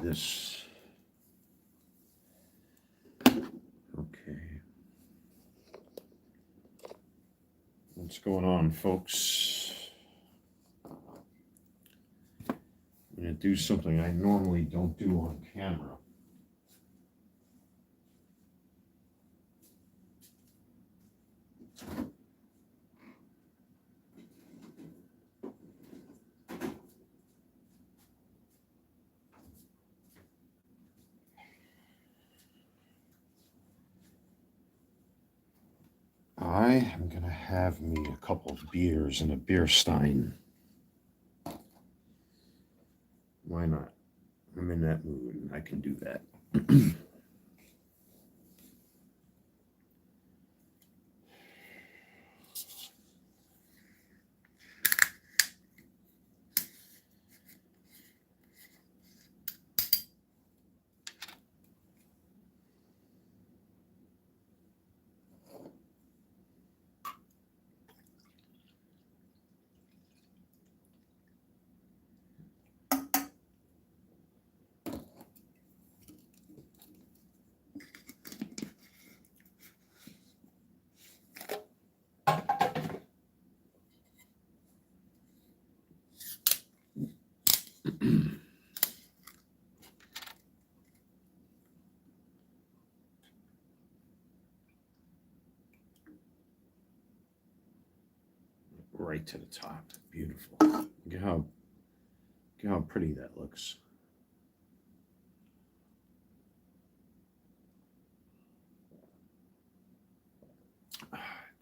this. Okay. What's going on, folks? I'm going to do something I normally don't do on camera. I am going to have me a couple of beers in a beer stein. Why not? I'm in that mood and I can do that. Right to the top. Beautiful. Look at how pretty that looks.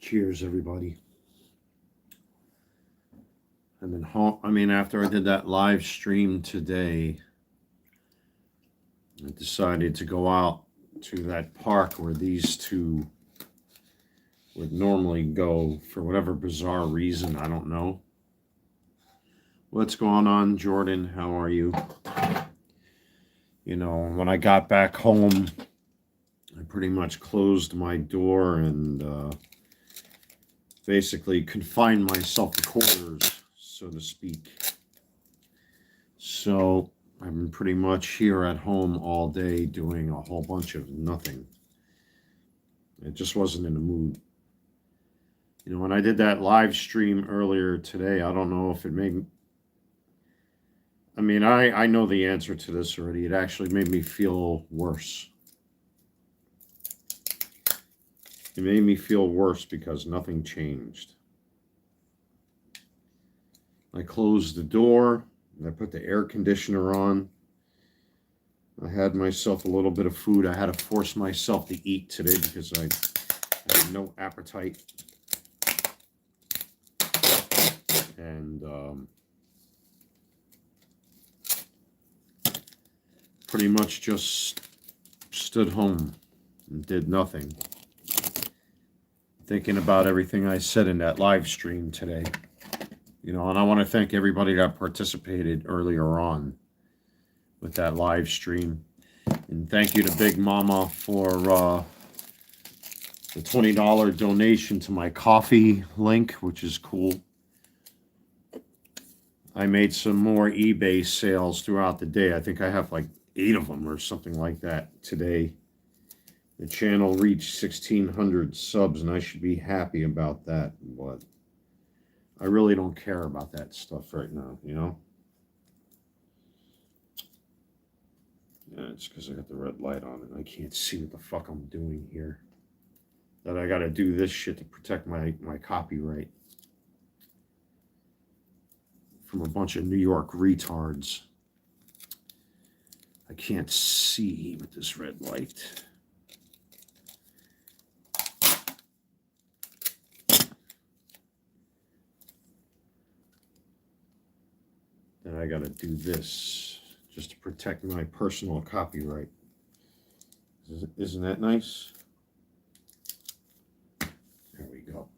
Cheers, everybody. I've been home. I mean, after I did that live stream today, I decided to go out to that park where these two would normally go for whatever bizarre reason. I don't know. What's going on, Jordan? How are you? You know, when I got back home, I pretty much closed my door and basically confined myself to quarters, so to speak. So I've been pretty much here at home all day doing a whole bunch of nothing. I just wasn't in the mood. You know, when I did that live stream earlier today, I don't know if it made me... I mean, I know the answer to this already. It actually made me feel worse. It made me feel worse because nothing changed. I closed the door, and I put the air conditioner on. I had myself a little bit of food. I had to force myself to eat today because I had no appetite. And pretty much just stood home and did nothing, thinking about everything I said in that live stream today. You know, and I want to thank everybody that participated earlier on with that live stream. And thank you to Big Mama for the $20 donation to my coffee link, which is cool. I made some more eBay sales throughout the day. I think I have like 8 of them or something like that today. The channel reached 1,600 subs, and I should be happy about that. But I really don't care about that stuff right now, you know? Yeah, it's because I got the red light on and I can't see what the fuck I'm doing here. That I got to do this shit to protect my copyright from a bunch of New York retards. I can't see with this red light. Then I got to do this just to protect my personal copyright. Isn't that nice? There we go.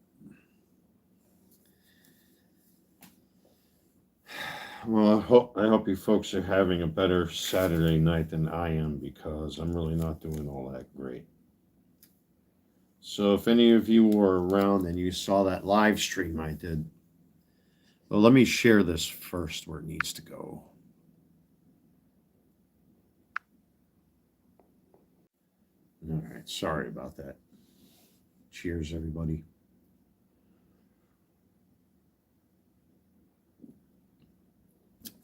Well, I hope you folks are having a better Saturday night than I am, because I'm really not doing all that great. So if any of you were around and you saw that live stream I did, well, let me share this first where it needs to go. All right, sorry about that. Cheers, everybody.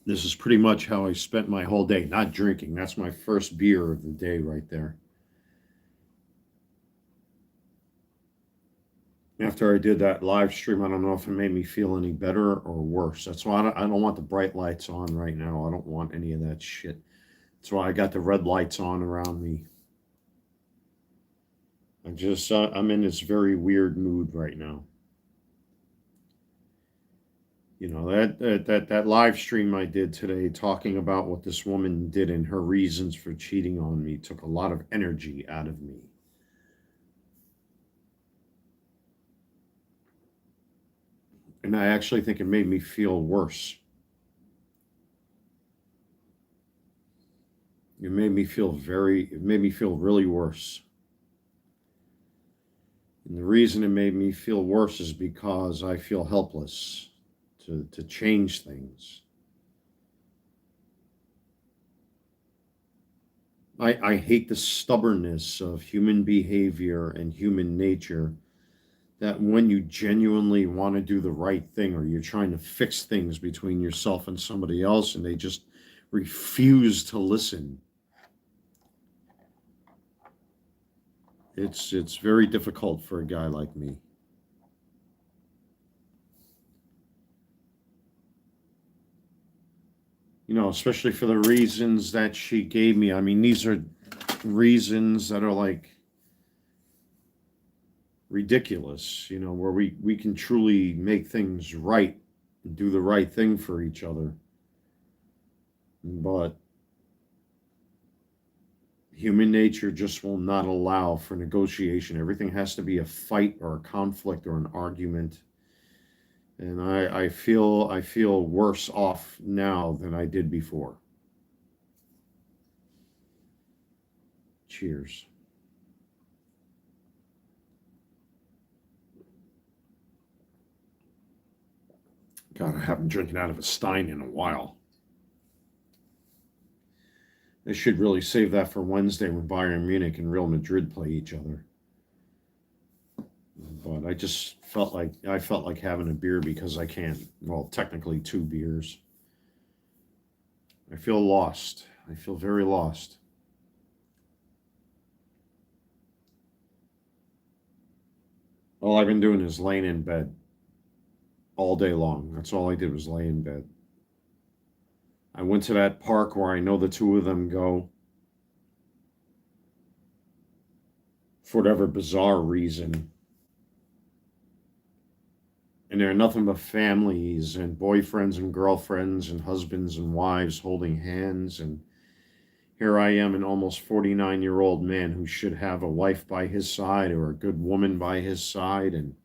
This is pretty much how I spent my whole day, not drinking. That's my first beer of the day right there. After I did that live stream, I don't know if it made me feel any better or worse. That's why I don't want the bright lights on right now. I don't want any of that shit. That's why I got the red lights on around me. I'm in this very weird mood right now. You know, that live stream I did today talking about what this woman did and her reasons for cheating on me took a lot of energy out of me. And I actually think it made me feel worse. It made me feel really worse. And the reason it made me feel worse is because I feel helpless to change things. I hate the stubbornness of human behavior and human nature, that when you genuinely want to do the right thing or you're trying to fix things between yourself and somebody else and they just refuse to listen. It's very difficult for a guy like me. You know, especially for the reasons that she gave me. I mean, these are reasons that are like ridiculous, you know, where we can truly make things right and do the right thing for each other. But human nature just will not allow for negotiation. Everything has to be a fight or a conflict or an argument. And I feel worse off now than I did before. Cheers. God, I haven't drinking out of a stein in a while. They should really save that for Wednesday when Bayern Munich and Real Madrid play each other. But I just felt like having a beer because I can. Well, technically 2 beers. I feel lost. I feel very lost. All I've been doing is laying in bed all day long. That's all I did was lay in bed. I went to that park where I know the 2 of them go for whatever bizarre reason. And there are nothing but families and boyfriends and girlfriends and husbands and wives holding hands. And here I am, an almost 49-year-old man who should have a wife by his side or a good woman by his side. And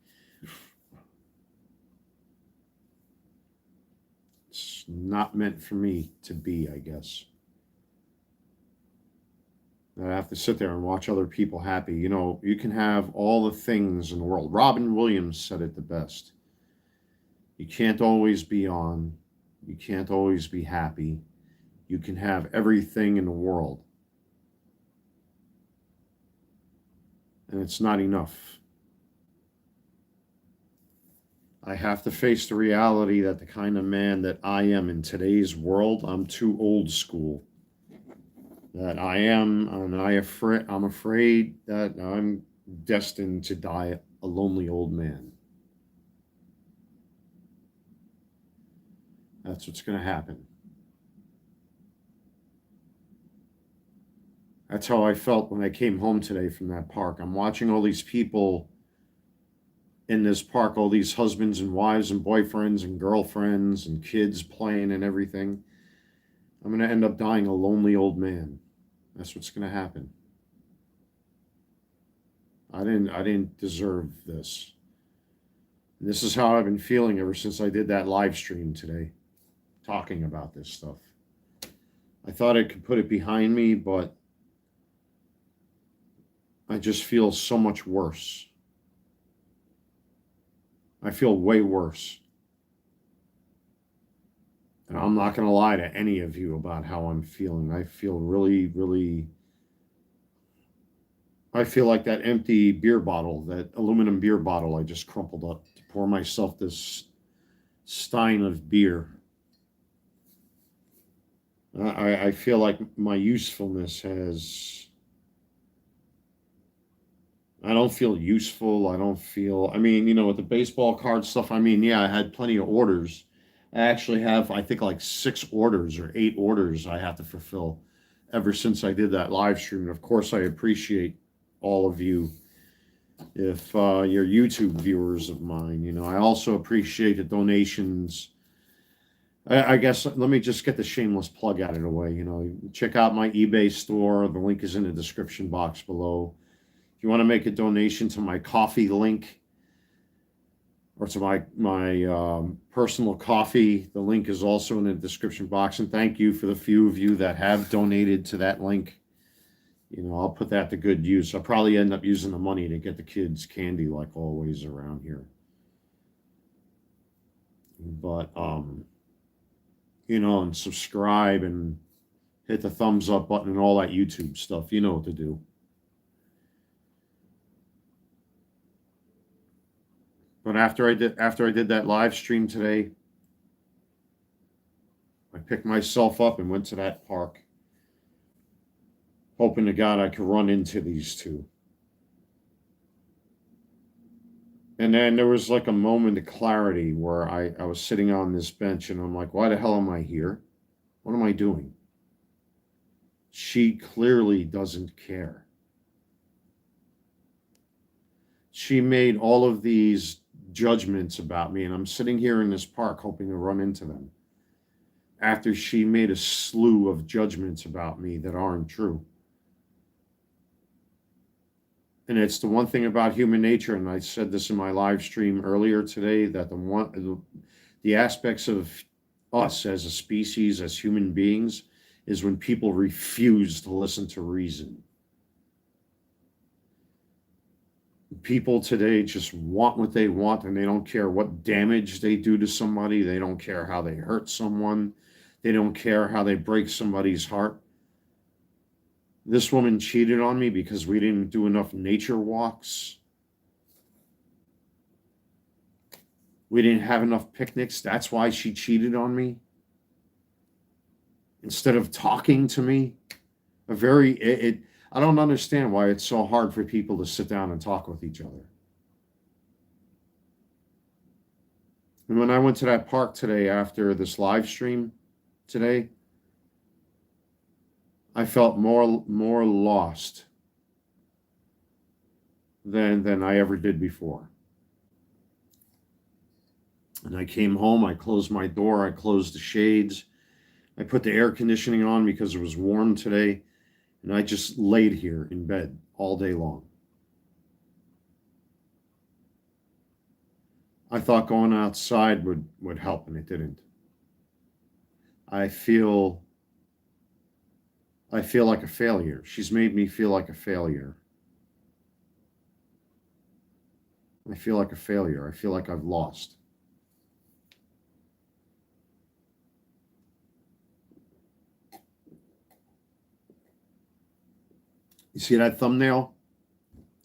it's not meant for me to be, I guess. I have to sit there and watch other people happy. You know, you can have all the things in the world. Robin Williams said it the best. You can't always be on. You can't always be happy. You can have everything in the world. And it's not enough. I have to face the reality that the kind of man that I am in today's world, I'm too old school. That I'm afraid that I'm destined to die a lonely old man. That's what's going to happen. That's how I felt when I came home today from that park. I'm watching all these people in this park, all these husbands and wives and boyfriends and girlfriends and kids playing and everything. I'm going to end up dying a lonely old man. That's what's going to happen. I didn't deserve this. And this is how I've been feeling ever since I did that live stream today, talking about this stuff. I thought I could put it behind me, but I just feel so much worse. I feel way worse. And I'm not going to lie to any of you about how I'm feeling. I feel really, really I feel like that empty beer bottle, that aluminum beer bottle I just crumpled up to pour myself this stein of beer. I feel like my usefulness has. I don't feel useful. I don't feel. I mean, with the baseball card stuff, I mean, yeah, I had plenty of orders. I actually have, I think, like 6 orders or 8 orders I have to fulfill ever since I did that live stream. And of course, I appreciate all of you if you're YouTube viewers of mine. I also appreciate the donations. I guess let me just get the shameless plug out of the way. Check out my eBay store. The link is in the description box below. If you want to make a donation to my coffee link or to my personal coffee, the link is also in the description box. And thank you for the few of you that have donated to that link. I'll put that to good use. I'll probably end up using the money to get the kids candy like always around here. But, and subscribe and hit the thumbs up button and all that YouTube stuff. You know what to do. But after I did that live stream today, I picked myself up and went to that park, hoping to God I could run into these two. And then there was like a moment of clarity where I was sitting on this bench and I'm like, why the hell am I here? What am I doing? She clearly doesn't care. She made all of these judgments about me, and I'm sitting here in this park hoping to run into them after she made a slew of judgments about me that aren't true. And it's the one thing about human nature, and I said this in my live stream earlier today, that the aspects of us as a species, as human beings, is when people refuse to listen to reason. People today just want what they want, and they don't care what damage they do to somebody. They don't care how they hurt someone. They don't care how they break somebody's heart. This woman cheated on me because we didn't do enough nature walks. We didn't have enough picnics. That's why she cheated on me. Instead of talking to me, I don't understand why it's so hard for people to sit down and talk with each other. And when I went to that park today after this live stream today, I felt more lost than I ever did before. And I came home, I closed my door, I closed the shades, I put the air conditioning on because it was warm today, and I just laid here in bed all day long. I thought going outside would help, and it didn't. I feel like a failure. She's made me feel like a failure. I feel like a failure. I feel like I've lost. You see that thumbnail?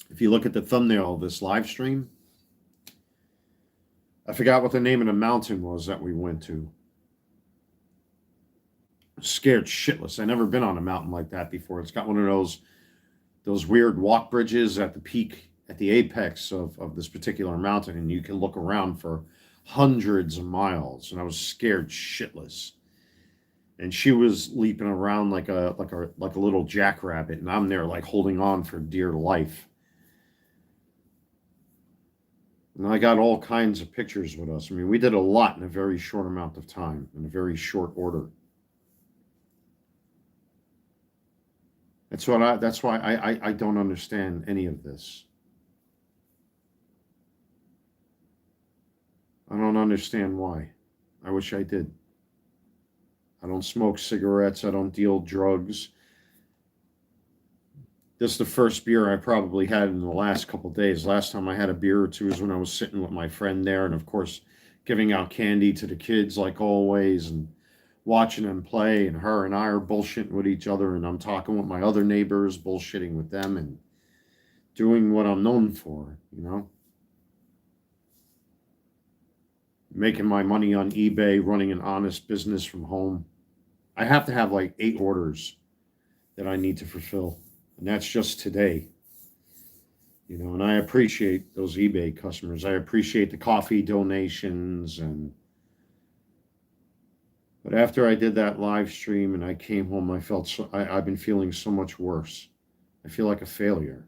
If you look at the thumbnail of this live stream, I forgot what the name of the mountain was that we went to. Scared shitless. I've never been on a mountain like that before. It's got one of those weird walk bridges at the peak, at the apex of this particular mountain, and you can look around for hundreds of miles. And I was scared shitless. And she was leaping around like a little jackrabbit, and I'm there like holding on for dear life. And I got all kinds of pictures with us. I mean, we did a lot in a very short amount of time, in a very short order. That's why I don't understand any of this. I don't understand why. I wish I did. I don't smoke cigarettes. I don't deal drugs. This is the first beer I probably had in the last couple of days. Last time I had a beer or two was when I was sitting with my friend there, and of course, giving out candy to the kids like always, and watching them play, and her and I are bullshitting with each other, and I'm talking with my other neighbors, bullshitting with them, and doing what I'm known for, you know, making my money on eBay, running an honest business from home. I have to have like 8 orders that I need to fulfill, and that's just today. You know, and I appreciate those eBay customers. I appreciate the coffee donations, and but after I did that live stream and I came home, I felt I've been feeling so much worse. I feel like a failure.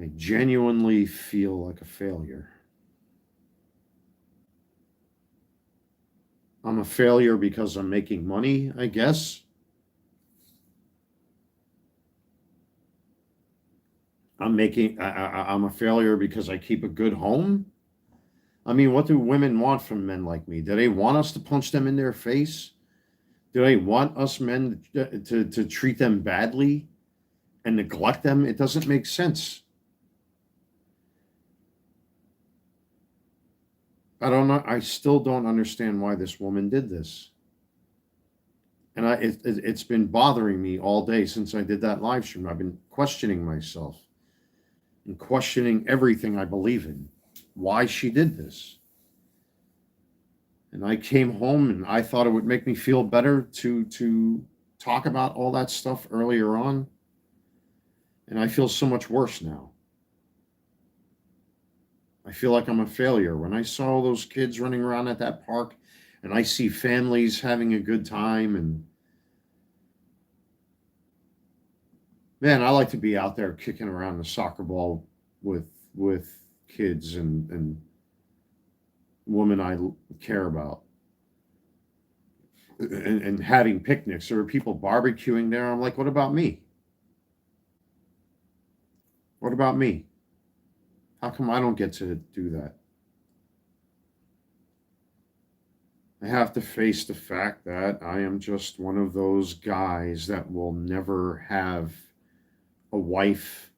I genuinely feel like a failure. I'm a failure because I'm making money, I guess. I'm a failure because I keep a good home. I mean, what do women want from men like me? Do they want us to punch them in their face? Do they want us men to treat them badly and neglect them? It doesn't make sense. I don't know. I still don't understand why this woman did this. And it's been bothering me all day since I did that live stream. I've been questioning myself and questioning everything I believe in, why she did this. And I came home and I thought it would make me feel better to talk about all that stuff earlier on. And I feel so much worse now. I feel like I'm a failure. When I saw all those kids running around at that park and I see families having a good time, and man, I like to be out there kicking around the soccer ball with kids and women I care about, and having picnics. There are people barbecuing there. I'm like, what about me? What about me? How come I don't get to do that? I have to face the fact that I am just one of those guys that will never have a wife.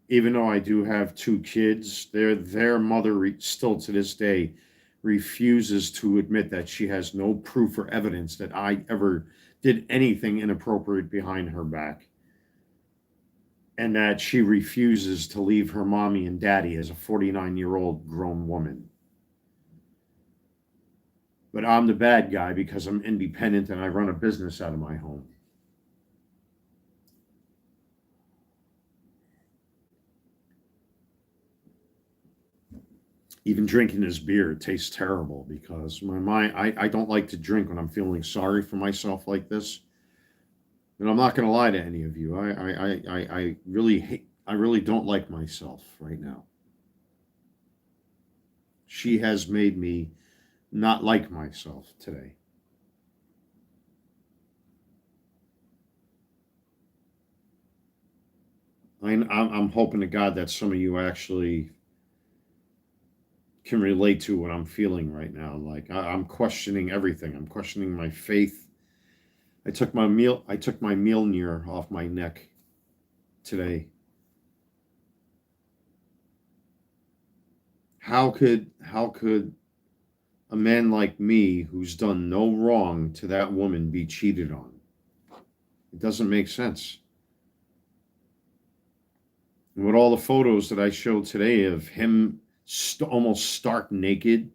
Even though I do have 2 kids, their mother still to this day refuses to admit that she has no proof or evidence that I ever did anything inappropriate behind her back, and that she refuses to leave her mommy and daddy as a 49-year-old grown woman. But I'm the bad guy because I'm independent and I run a business out of my home. Even drinking this beer, it tastes terrible because my mind, I don't like to drink when I'm feeling sorry for myself like this. And I'm not going to lie to any of you. I really hate, I really don't like myself right now. She has made me not like myself today. I'm hoping to God that some of you actually can relate to what I'm feeling right now. Like I'm questioning everything. I'm questioning my faith. I took my meal near off my neck today. How could a man like me who's done no wrong to that woman be cheated on? It doesn't make sense. And with all the photos that I showed today of him almost stark naked,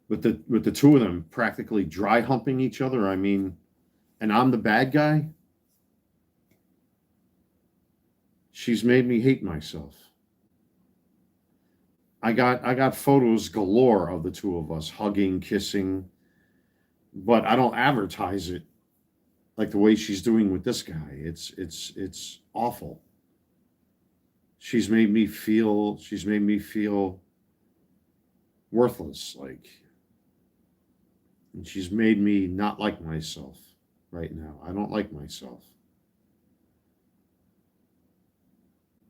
with the 2 of them practically dry humping each other, I mean, and I'm the bad guy. She's made me hate myself. I got photos galore of the 2 of us hugging, kissing, but I don't advertise it like the way she's doing with this guy. It's awful. She's made me feel worthless, like, and she's made me not like myself right now. I don't like myself.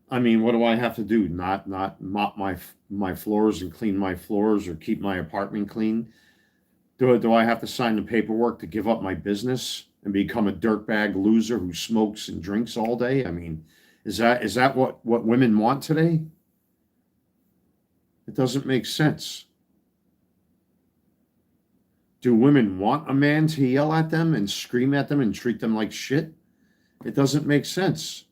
I mean, what do I have to do? Not mop my floors and clean my floors or keep my apartment clean? Do I have to sign the paperwork to give up my business and become a dirtbag loser who smokes and drinks all day? I mean, is that what women want today? It doesn't make sense. Do women want a man to yell at them and scream at them and treat them like shit? It doesn't make sense.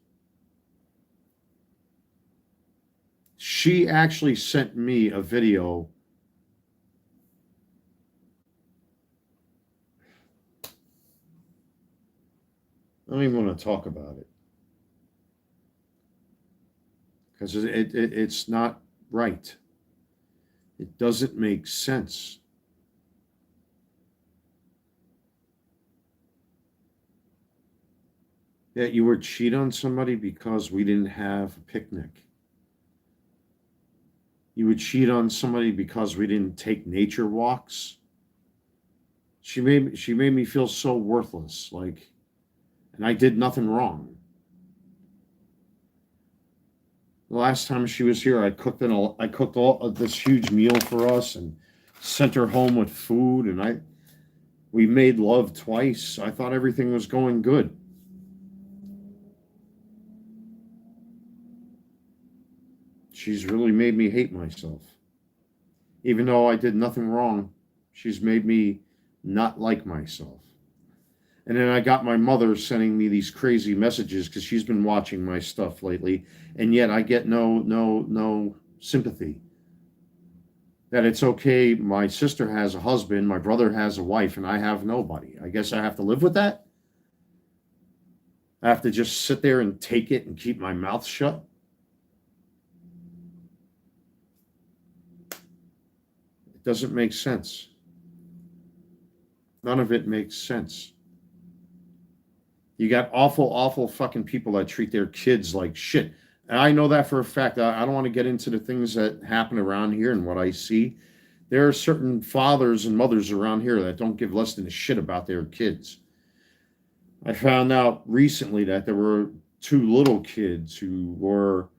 She actually sent me a video. I don't even want to talk about it because it's not right. It doesn't make sense. That you would cheat on somebody because we didn't have a picnic. You would cheat on somebody because we didn't take nature walks. She made me feel so worthless, like, and I did nothing wrong. The last time she was here, I cooked all of this huge meal for us and sent her home with food, and we made love twice. I thought everything was going good. She's really made me hate myself. Even though I did nothing wrong, she's made me not like myself. And then I got my mother sending me these crazy messages because she's been watching my stuff lately, and yet I get no sympathy. That it's okay, my sister has a husband, my brother has a wife, and I have nobody. I guess I have to live with that? I have to just sit there and take it and keep my mouth shut? It doesn't make sense. None of it makes sense. You got awful fucking people that treat their kids like shit. And I know that for a fact. I don't want to get into the things that happen around here and what I see. There are certain fathers and mothers around here that don't give less than a shit about their kids. I found out recently that there were 2 little kids who were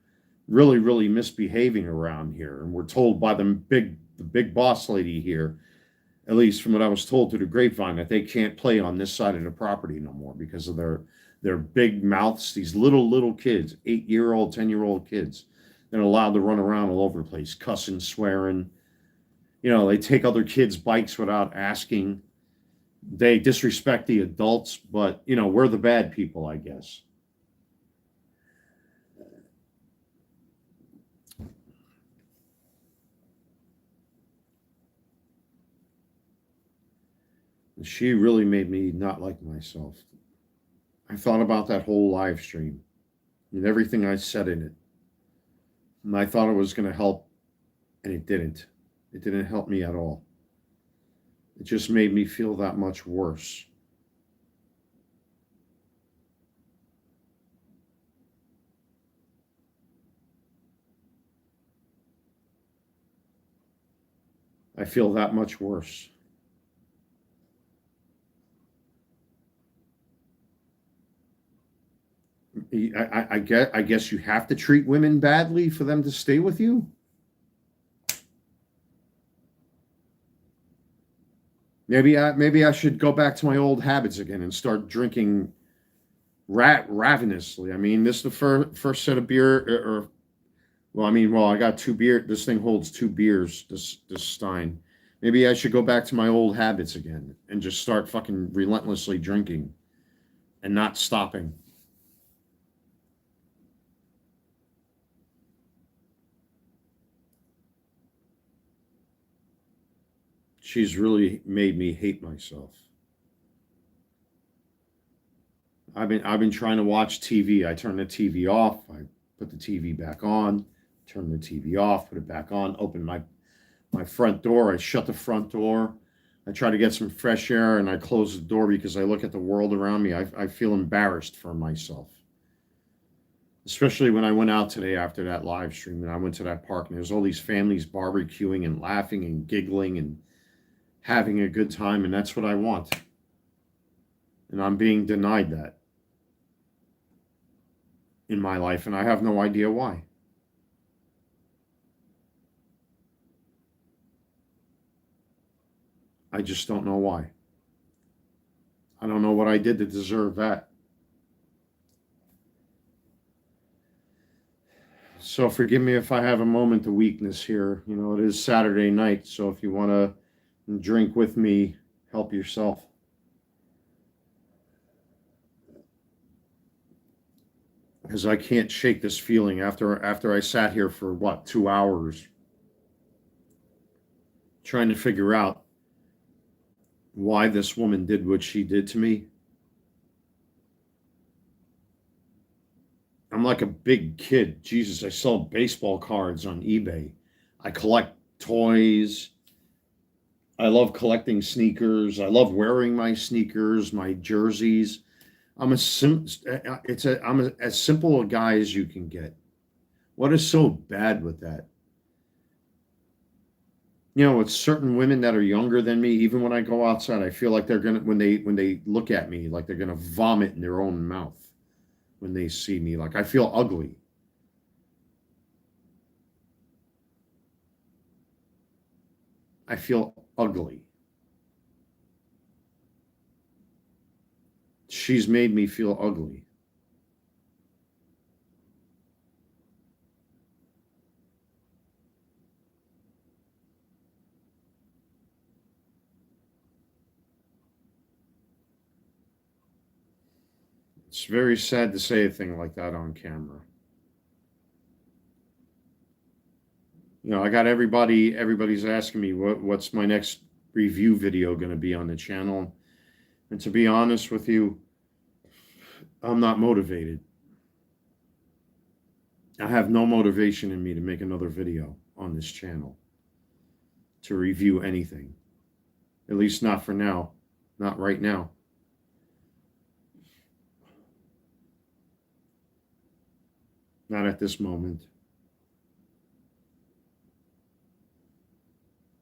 really misbehaving around here, and were told by the big boss lady here, at least from what I was told through the grapevine, that they can't play on this side of the property no more because of their big mouths. These little kids, 8-year-old, 10-year-old kids, they're allowed to run around all over the place, cussing, swearing. They take other kids' bikes without asking. They disrespect the adults, but we're the bad people, I guess. She really made me not like myself. I thought about that whole live stream and everything I said in it. And I thought it was going to help, and it didn't. It didn't help me at all. It just made me feel that much worse. I feel that much worse. I guess you have to treat women badly for them to stay with you. Maybe I should go back to my old habits again and start drinking ravenously. I mean, this is the first set of beer, I got 2 beer. This thing holds 2 beers. This stein. Maybe I should go back to my old habits again and just start fucking relentlessly drinking and not stopping. She's really made me hate myself. I've been trying to watch TV. I turn the TV off. I put the TV back on. Turn the TV off. Put it back on. Open my front door. I shut the front door. I try to get some fresh air, and I close the door because I look at the world around me. I feel embarrassed for myself. Especially when I went out today after that live stream, and I went to that park, and there's all these families barbecuing and laughing and giggling and having a good time, and that's what I want. And I'm being denied that in my life, and I have no idea why. I just don't know why. I don't know what I did to deserve that. So forgive me if I have a moment of weakness here. It is Saturday night, so if you want to drink with me Help yourself. Because I can't shake this feeling after I sat here for what, 2 hours trying to figure out why this woman did what she did to me. I'm like a big kid. Jesus, I sell baseball cards on eBay. I collect toys. I love collecting sneakers. I love wearing my sneakers, my jerseys. I'm as simple a guy as you can get. What is so bad with that? You know, with certain women that are younger than me, even when I go outside, I feel like they're gonna when they look at me, like they're gonna vomit in their own mouth when they see me. Like I feel ugly. I feel ugly. She's made me feel ugly. It's very sad to say a thing like that on camera. You know, I got everybody's asking me what's my next review video going to be on the channel. And to be honest with you, I'm not motivated. I have no motivation in me to make another video on this channel to review anything. At least not for now. Not right now. Not at this moment.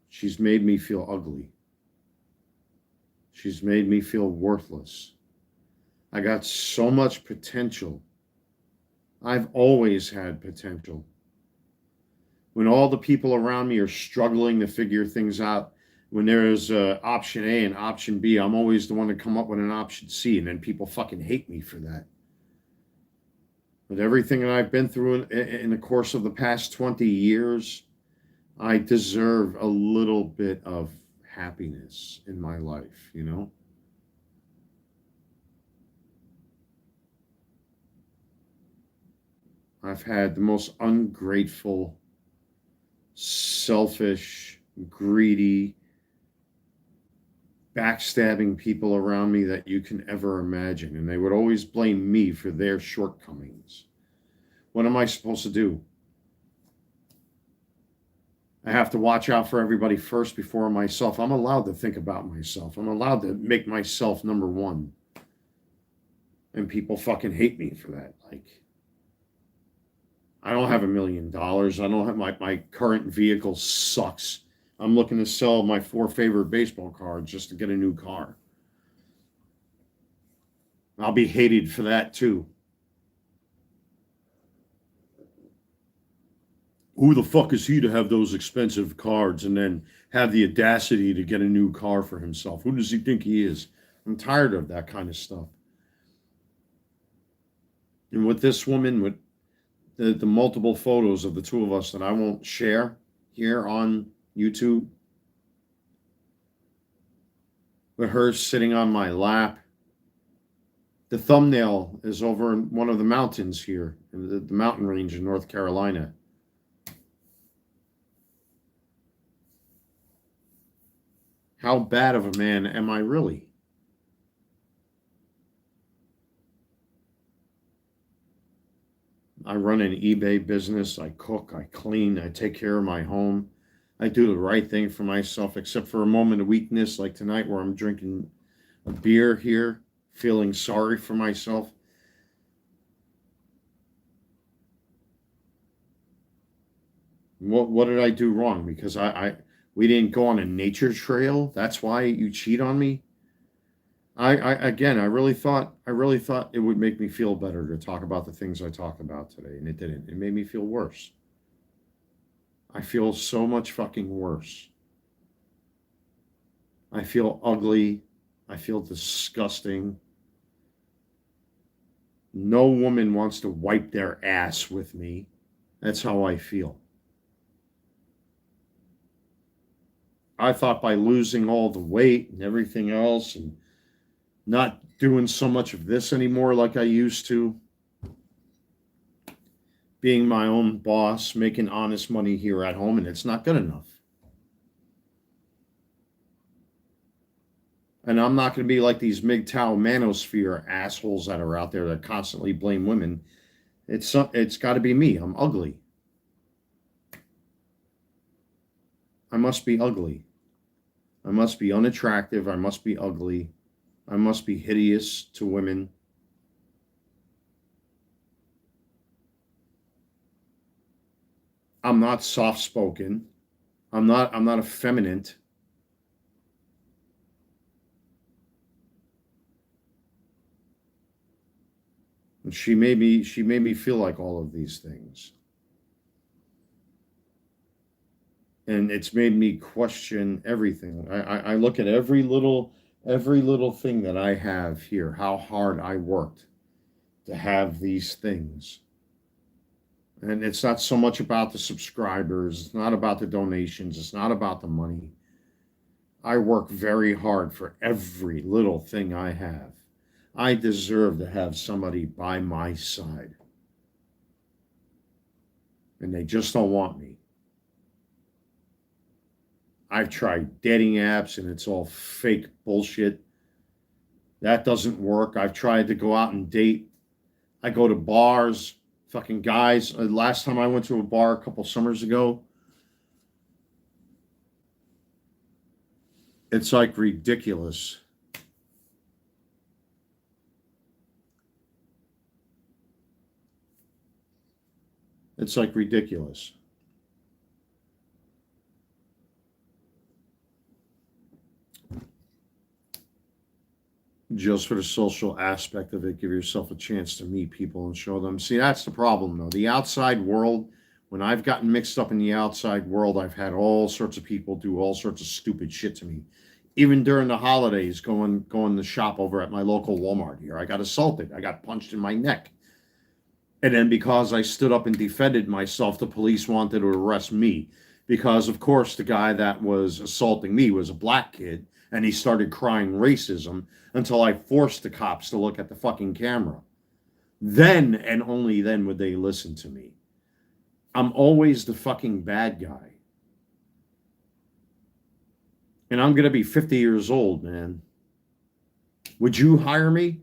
She's made me feel ugly. She's made me feel worthless. I got so much potential. I've always had potential. When all the people around me are struggling to figure things out, when there's option A and option B, I'm always the one to come up with an option C, and then people fucking hate me for that. With everything that I've been through in the course of the past 20 years, I deserve a little bit of happiness in my life, you know? I've had the most ungrateful, selfish, greedy, backstabbing people around me that you can ever imagine. And they would always blame me for their shortcomings. What am I supposed to do? I have to watch out for everybody first before myself. I'm allowed to think about myself. I'm allowed to make myself number one. And people fucking hate me for that. Like, I don't have $1 million. I don't have my current vehicle sucks. I'm looking to sell my 4 favorite baseball cards just to get a new car. I'll be hated for that too. Who the fuck is he to have those expensive cards and then have the audacity to get a new car for himself? Who does he think he is? I'm tired of that kind of stuff. And with this woman, with the multiple photos of the two of us that I won't share here on YouTube, with her sitting on my lap. The thumbnail is over in one of the mountains here, in the mountain range in North Carolina. How bad of a man am I really? I run an eBay business. I cook, I clean, I take care of my home. I do the right thing for myself, except for a moment of weakness like tonight where I'm drinking a beer here, feeling sorry for myself. What did I do wrong? Because we didn't go on a nature trail. That's why you cheat on me. I really thought it would make me feel better to talk about the things I talked about today, and it didn't. It made me feel worse. I feel so much fucking worse. I feel ugly. I feel disgusting. No woman wants to wipe their ass with me. That's how I feel. I thought by losing all the weight and everything else and not doing so much of this anymore like I used to, being my own boss, making honest money here at home, and it's not good enough. And I'm not going to be like these MGTOW manosphere assholes that are out there that constantly blame women. It's got to be me. I'm ugly. I must be ugly. I must be unattractive. I must be ugly. I must be hideous to women. I'm not soft-spoken. I'm not effeminate. And she made me feel like all of these things. And it's made me question everything. I look at every little thing that I have here, how hard I worked to have these things. And it's not so much about the subscribers, it's not about the donations, it's not about the money. I work very hard for every little thing I have. I deserve to have somebody by my side. And they just don't want me. I've tried dating apps and it's all fake bullshit. That doesn't work. I've tried to go out and date. I go to bars, fucking guys. Last time I went to a bar a couple summers ago, it's like ridiculous. It's like ridiculous. Just for the social aspect of it, give yourself a chance to meet people and show them. See, that's the problem, though. The outside world, when I've gotten mixed up in the outside world, I've had all sorts of people do all sorts of stupid shit to me. Even during the holidays, going to shop over at my local Walmart here, I got assaulted. I got punched in my neck. And then because I stood up and defended myself, the police wanted to arrest me. Because, of course, the guy that was assaulting me was a black kid, and he started crying racism until I forced the cops to look at the fucking camera. Then and only then would they listen to me. I'm always the fucking bad guy. And I'm going to be 50 years old, man. Would you hire me?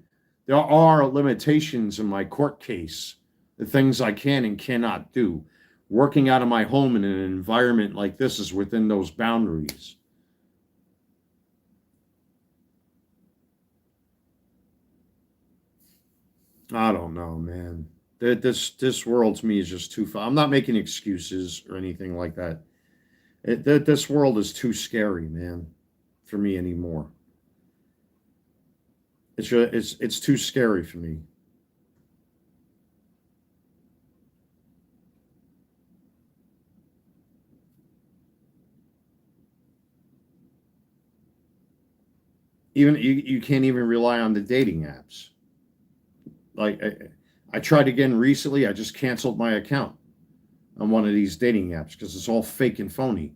There are limitations in my court case, the things I can and cannot do. Working out of my home in an environment like this is within those boundaries. I don't know, man. This world to me is just too far. I'm not making excuses or anything like that. This world is too scary, man, for me anymore. It's too scary for me. Even you can't even rely on the dating apps. Like I tried again recently. I just canceled my account on one of these dating apps because it's all fake and phony.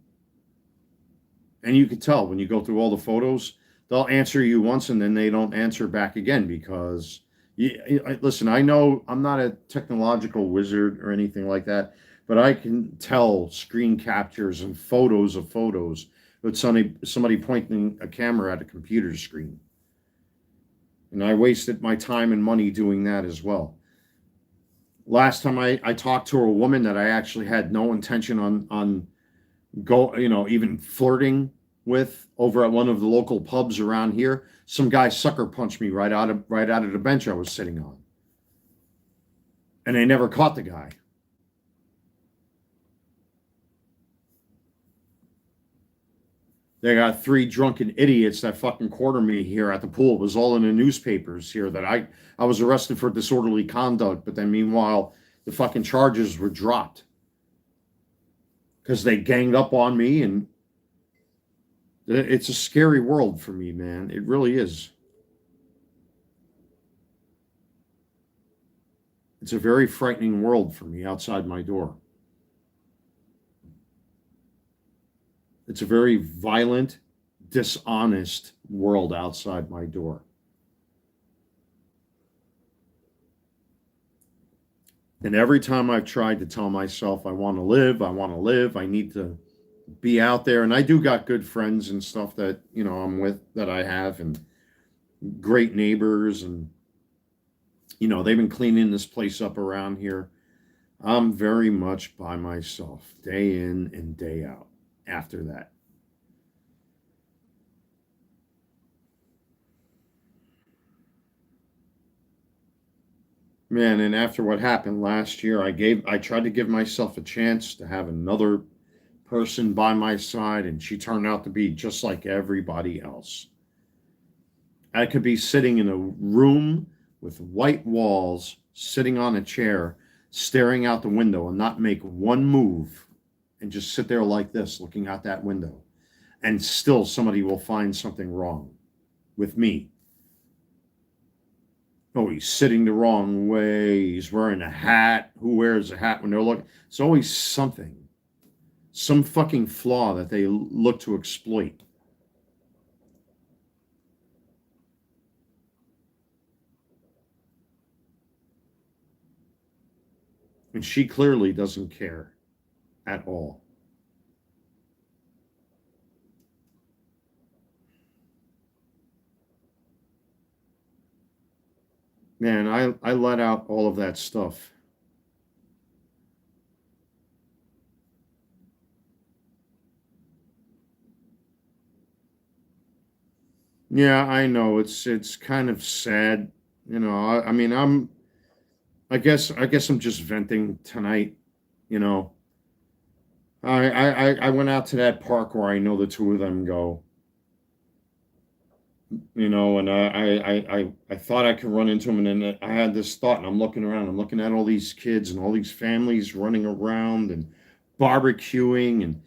And you can tell when you go through all the photos, they'll answer you once and then they don't answer back again because listen, I know I'm not a technological wizard or anything like that, but I can tell screen captures and photos of photos with somebody pointing a camera at a computer screen. And I wasted my time and money doing that as well. Last time I talked to a woman that I actually had no intention on even flirting with over at one of the local pubs around here. Some guy sucker punched me right out of the bench I was sitting on. And they never caught the guy. They got 3 drunken idiots that fucking cornered me here at the pool. It was all in the newspapers here that I was arrested for disorderly conduct, but then meanwhile, the fucking charges were dropped. Because they ganged up on me, and it's a scary world for me, man. It really is. It's a very frightening world for me outside my door. It's a very violent, dishonest world outside my door. And every time I've tried to tell myself I want to live, I need to be out there. And I do got good friends and stuff that, I'm with, that I have, and great neighbors. And, they've been cleaning this place up around here. I'm very much by myself, day in and day out after that. Man, and after what happened last year, I tried to give myself a chance to have another person by my side, and she turned out to be just like everybody else. I could be sitting in a room with white walls, sitting on a chair, staring out the window and not make one move, and just sit there like this, looking out that window. And still somebody will find something wrong with me. Oh, he's sitting the wrong way. He's wearing a hat. Who wears a hat when they're looking? It's always something, some fucking flaw that they look to exploit. And she clearly doesn't care at all. Man, I let out all of that stuff. Yeah, I know it's kind of sad. I mean, I guess I'm just venting tonight. You know, I went out to that park where I know the two of them go. And I thought I could run into them, and then I had this thought, and I'm looking around, I'm looking at all these kids and all these families running around and barbecuing, and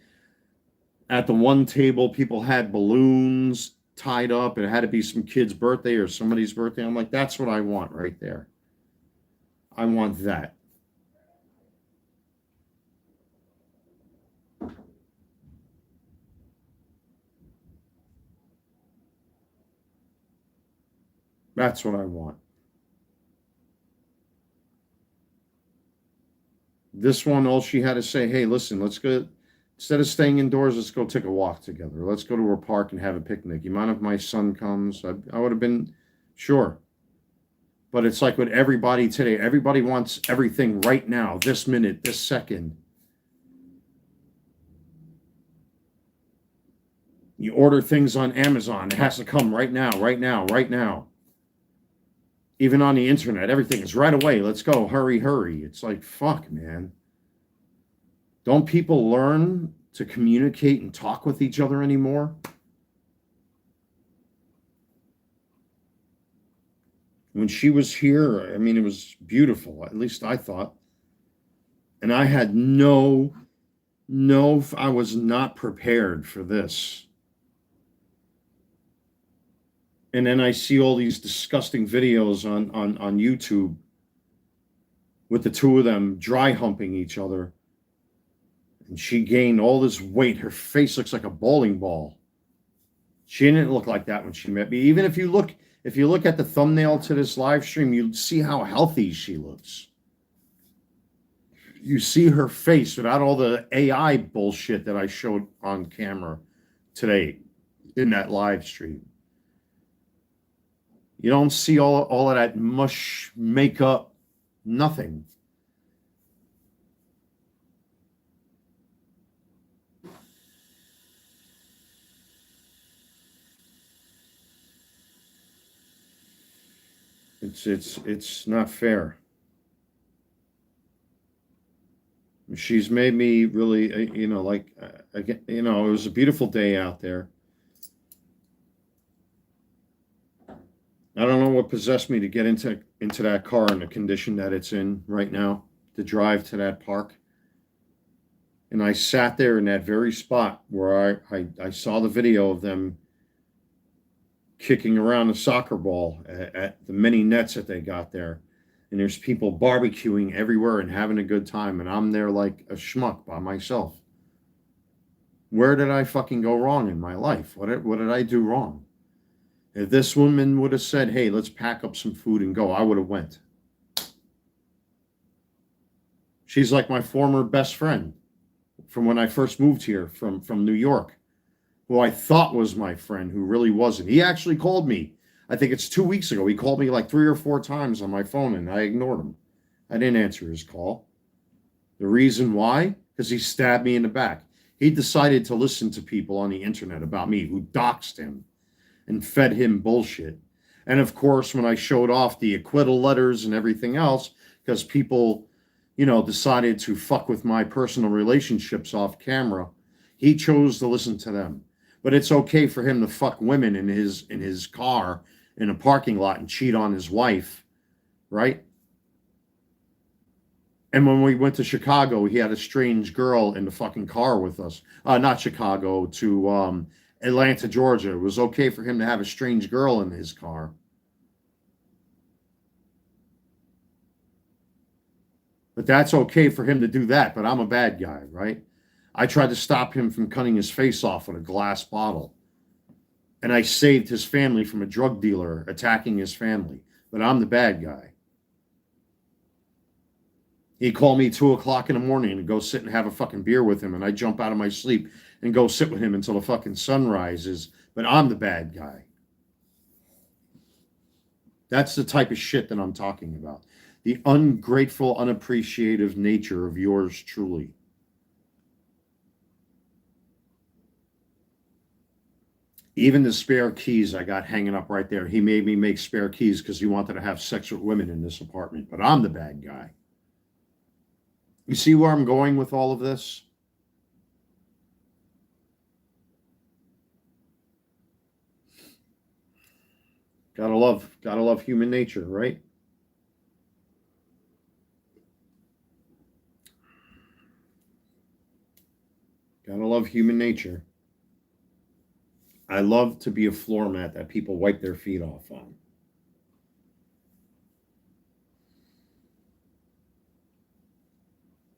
at the one table, people had balloons tied up. It had to be some kid's birthday or somebody's birthday. I'm like, that's what I want right there. I want that. That's what I want. This one, all she had to say, hey, listen, let's go. Instead of staying indoors, let's go take a walk together. Let's go to a park and have a picnic. You mind if my son comes? I would have been sure. But it's like with everybody today, everybody wants everything right now, this minute, this second. You order things on Amazon, it has to come right now, right now, right now. Even on the internet, everything is right away. Let's go, hurry, hurry. It's like, fuck, man. Don't people learn to communicate and talk with each other anymore? When she was here, I mean, it was beautiful, at least I thought. And I had I was not prepared for this. And then I see all these disgusting videos on YouTube with the two of them dry humping each other. And she gained all this weight. Her face looks like a bowling ball. She didn't look like that when she met me. Even if you look at the thumbnail to this live stream, you see how healthy she looks. You see her face without all the AI bullshit that I showed on camera today in that live stream. You don't see all of that mush, makeup, nothing. It's not fair. She's made me really, again, it was a beautiful day out there. I don't know what possessed me to get into that car in the condition that it's in right now, to drive to that park. And I sat there in that very spot where I saw the video of them kicking around the soccer ball at the many nets that they got there. And there's people barbecuing everywhere and having a good time. And I'm there like a schmuck by myself. Where did I fucking go wrong in my life? What did I do wrong? If this woman would have said, hey, let's pack up some food and go, I would have went. She's like my former best friend from when I first moved here from New York, who I thought was my friend, who really wasn't. He actually called me. I think it's 2 weeks ago. He called me like 3 or 4 times on my phone, and I ignored him. I didn't answer his call. The reason why? Because he stabbed me in the back. He decided to listen to people on the internet about me who doxed him and fed him bullshit. And of course, when I showed off the acquittal letters and everything else, because people, decided to fuck with my personal relationships off camera, he chose to listen to them. But it's okay for him to fuck women in his car in a parking lot and cheat on his wife, right? And when we went to Chicago, he had a strange girl in the fucking car with us. Not Chicago, to Atlanta, Georgia. It was okay for him to have a strange girl in his car. But that's okay for him to do that. But I'm a bad guy, right? I tried to stop him from cutting his face off with a glass bottle. And I saved his family from a drug dealer attacking his family. But I'm the bad guy. He called me 2 o'clock in the morning to go sit and have a fucking beer with him. And I jump out of my sleep and go sit with him until the fucking sun rises. But I'm the bad guy. That's the type of shit that I'm talking about. The ungrateful, unappreciative nature of yours truly. Even the spare keys I got hanging up right there. He made me make spare keys because he wanted to have sex with women in this apartment. But I'm the bad guy. You see where I'm going with all of this? Gotta love human nature, right? Gotta love human nature. I love to be a floor mat that people wipe their feet off on.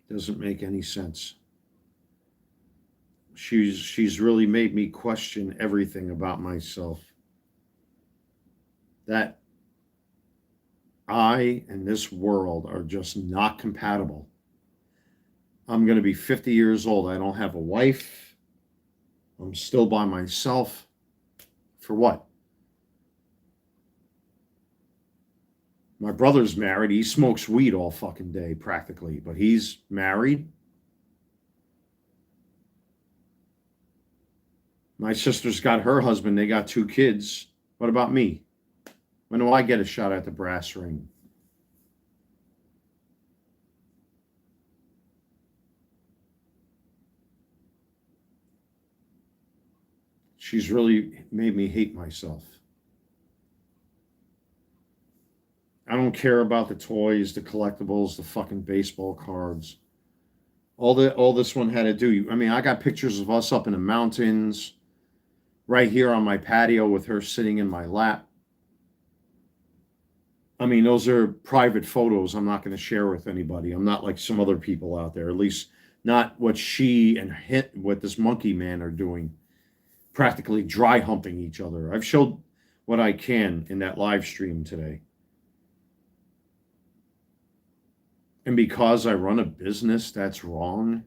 Doesn't make any sense. She's really made me question everything about myself. That I and this world are just not compatible. I'm going to be 50 years old. I don't have a wife. I'm still by myself. For what? My brother's married. He smokes weed all fucking day, practically, but he's married. My sister's got her husband. They got 2 kids. What about me? When do I get a shot at the brass ring? She's really made me hate myself. I don't care about the toys, the collectibles, the fucking baseball cards. All this one had to do. I mean, I got pictures of us up in the mountains, right here on my patio with her sitting in my lap. I mean, those are private photos I'm not going to share with anybody. I'm not like some other people out there, at least not what she and what this monkey man are doing, practically dry humping each other. I've showed what I can in that live stream today. And because I run a business, that's wrong.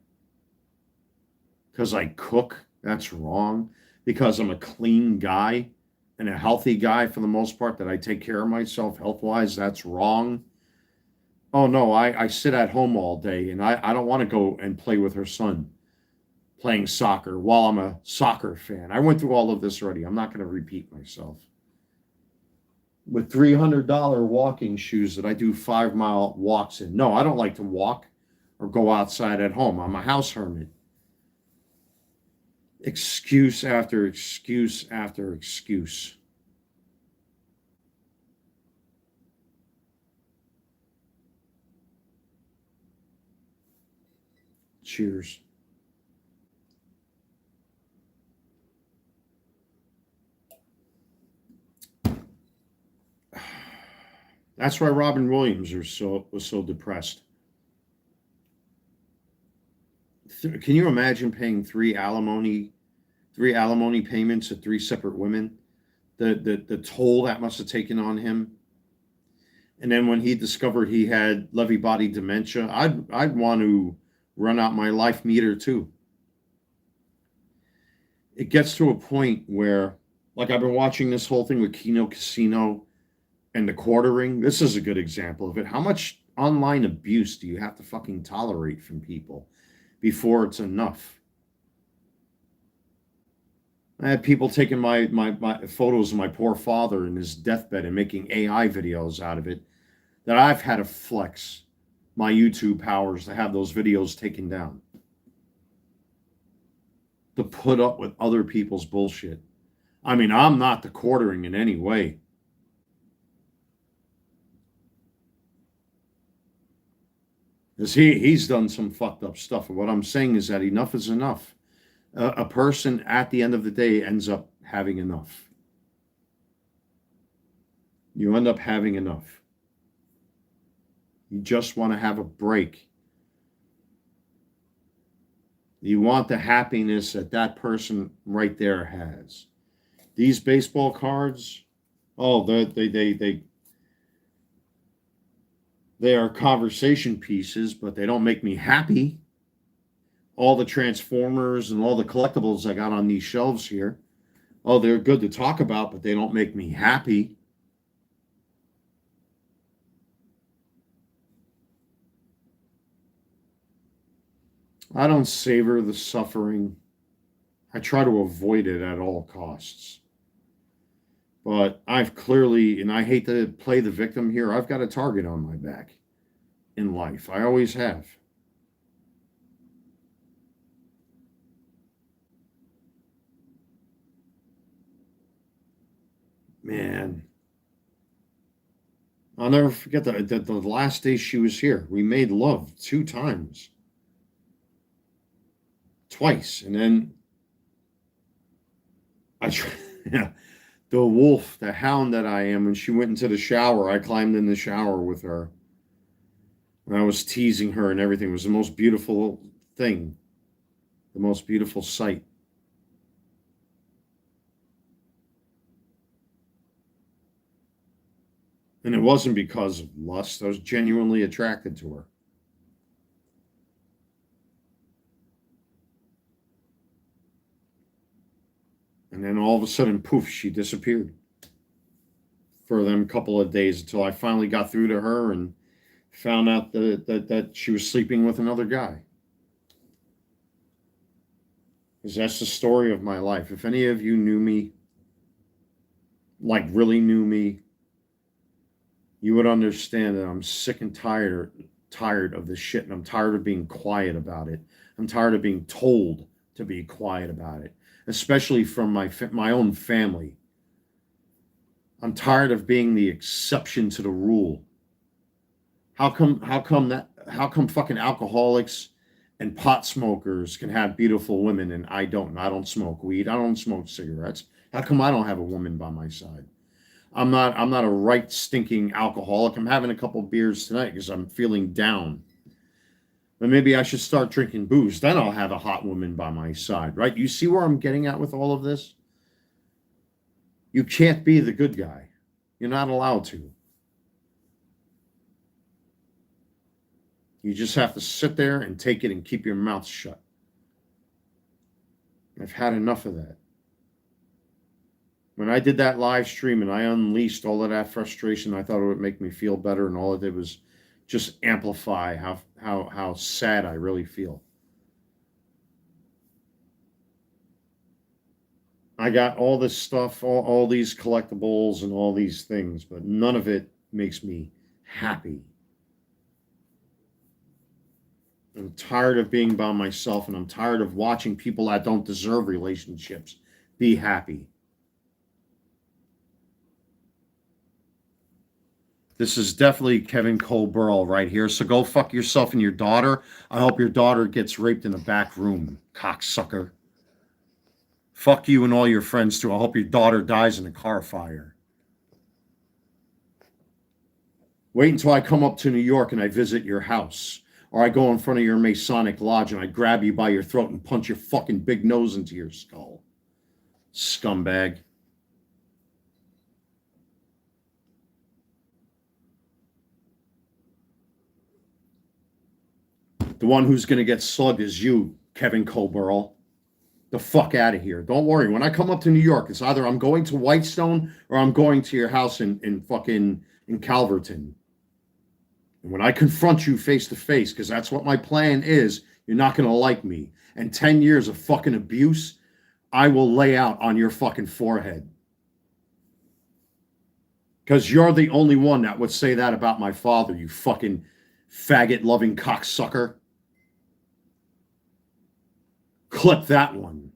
Because I cook, that's wrong. Because I'm a clean guy and a healthy guy for the most part, that I take care of myself health-wise, that's wrong. Oh no, I sit at home all day and I don't want to go and play with her son playing soccer while I'm a soccer fan. I went through all of this already. I'm not going to repeat myself. With $300 walking shoes that I do 5-mile walks in. No, I don't like to walk or go outside at home. I'm a house hermit. Excuse after excuse after excuse. Cheers. That's why Robin Williams was so depressed. Can you imagine paying three alimony payments to three separate women? The toll that must have taken on him. And then when he discovered he had Lewy body dementia, I'd want to run out my life meter too. It gets to a point where, like, I've been watching this whole thing with Kino Casino and the quartering. This is a good example of it. How much online abuse do you have to fucking tolerate from people before it's enough? I had people taking my photos of my poor father in his deathbed and making AI videos out of it, that I've had to flex my YouTube powers to have those videos taken down, to put up with other people's bullshit. I mean, I'm not the quartering in any way. Because he's done some fucked up stuff. And what I'm saying is that enough is enough. A person at the end of the day ends up having enough. You end up having enough. You just want to have a break. You want the happiness that that person right there has. These baseball cards, oh, they are conversation pieces, but they don't make me happy. All the Transformers and all the collectibles I got on these shelves here, oh, they're good to talk about, but they don't make me happy. I don't savor the suffering. I try to avoid it at all costs. But I've clearly, and I hate to play the victim here, I've got a target on my back in life. I always have. Man, I'll never forget the last day she was here. We made love 2 times. Twice. And then yeah, the wolf, the hound that I am, when she went into the shower, I climbed in the shower with her. And I was teasing her and everything. It was the most beautiful thing, the most beautiful sight. And it wasn't because of lust. I was genuinely attracted to her. And then all of a sudden, poof, she disappeared for them couple of days until I finally got through to her and found out that she was sleeping with another guy. Because that's the story of my life. If any of you knew me, like really knew me, you would understand that I'm sick and tired of this shit, and I'm tired of being quiet about it. I'm tired of being told to be quiet about it, especially from my own family. I'm tired of being the exception to the rule. How come fucking alcoholics and pot smokers can have beautiful women and I don't? I don't smoke weed. I don't smoke cigarettes. How come I don't have a woman by my side? I'm not a right stinking alcoholic. I'm having a couple beers tonight because I'm feeling down. But maybe I should start drinking booze. Then I'll have a hot woman by my side, right? You see where I'm getting at with all of this? You can't be the good guy. You're not allowed to. You just have to sit there and take it and keep your mouth shut. I've had enough of that. When I did that live stream and I unleashed all of that frustration, I thought it would make me feel better, and all it did was just amplify how sad I really feel. I got all this stuff, all these collectibles and all these things, but none of it makes me happy. I'm tired of being by myself, and I'm tired of watching people that don't deserve relationships be happy. This is definitely Kevin Colburl right here. So go fuck yourself and your daughter. I hope your daughter gets raped in a back room, cocksucker. Fuck you and all your friends too. I hope your daughter dies in a car fire. Wait until I come up to New York and I visit your house. or I go in front of your Masonic lodge and I grab you by your throat and punch your fucking big nose into your skull. Scumbag. The one who's going to get slugged is you, Kevin Coburl. The fuck out of here. Don't worry. When I come up to New York, it's either I'm going to Whitestone or I'm going to your house in Calverton. And when I confront you face to face, because that's what my plan is, you're not going to like me. And 10 years of fucking abuse, I will lay out on your fucking forehead. Because you're the only one that would say that about my father, you fucking faggot-loving cocksucker. Clip that one.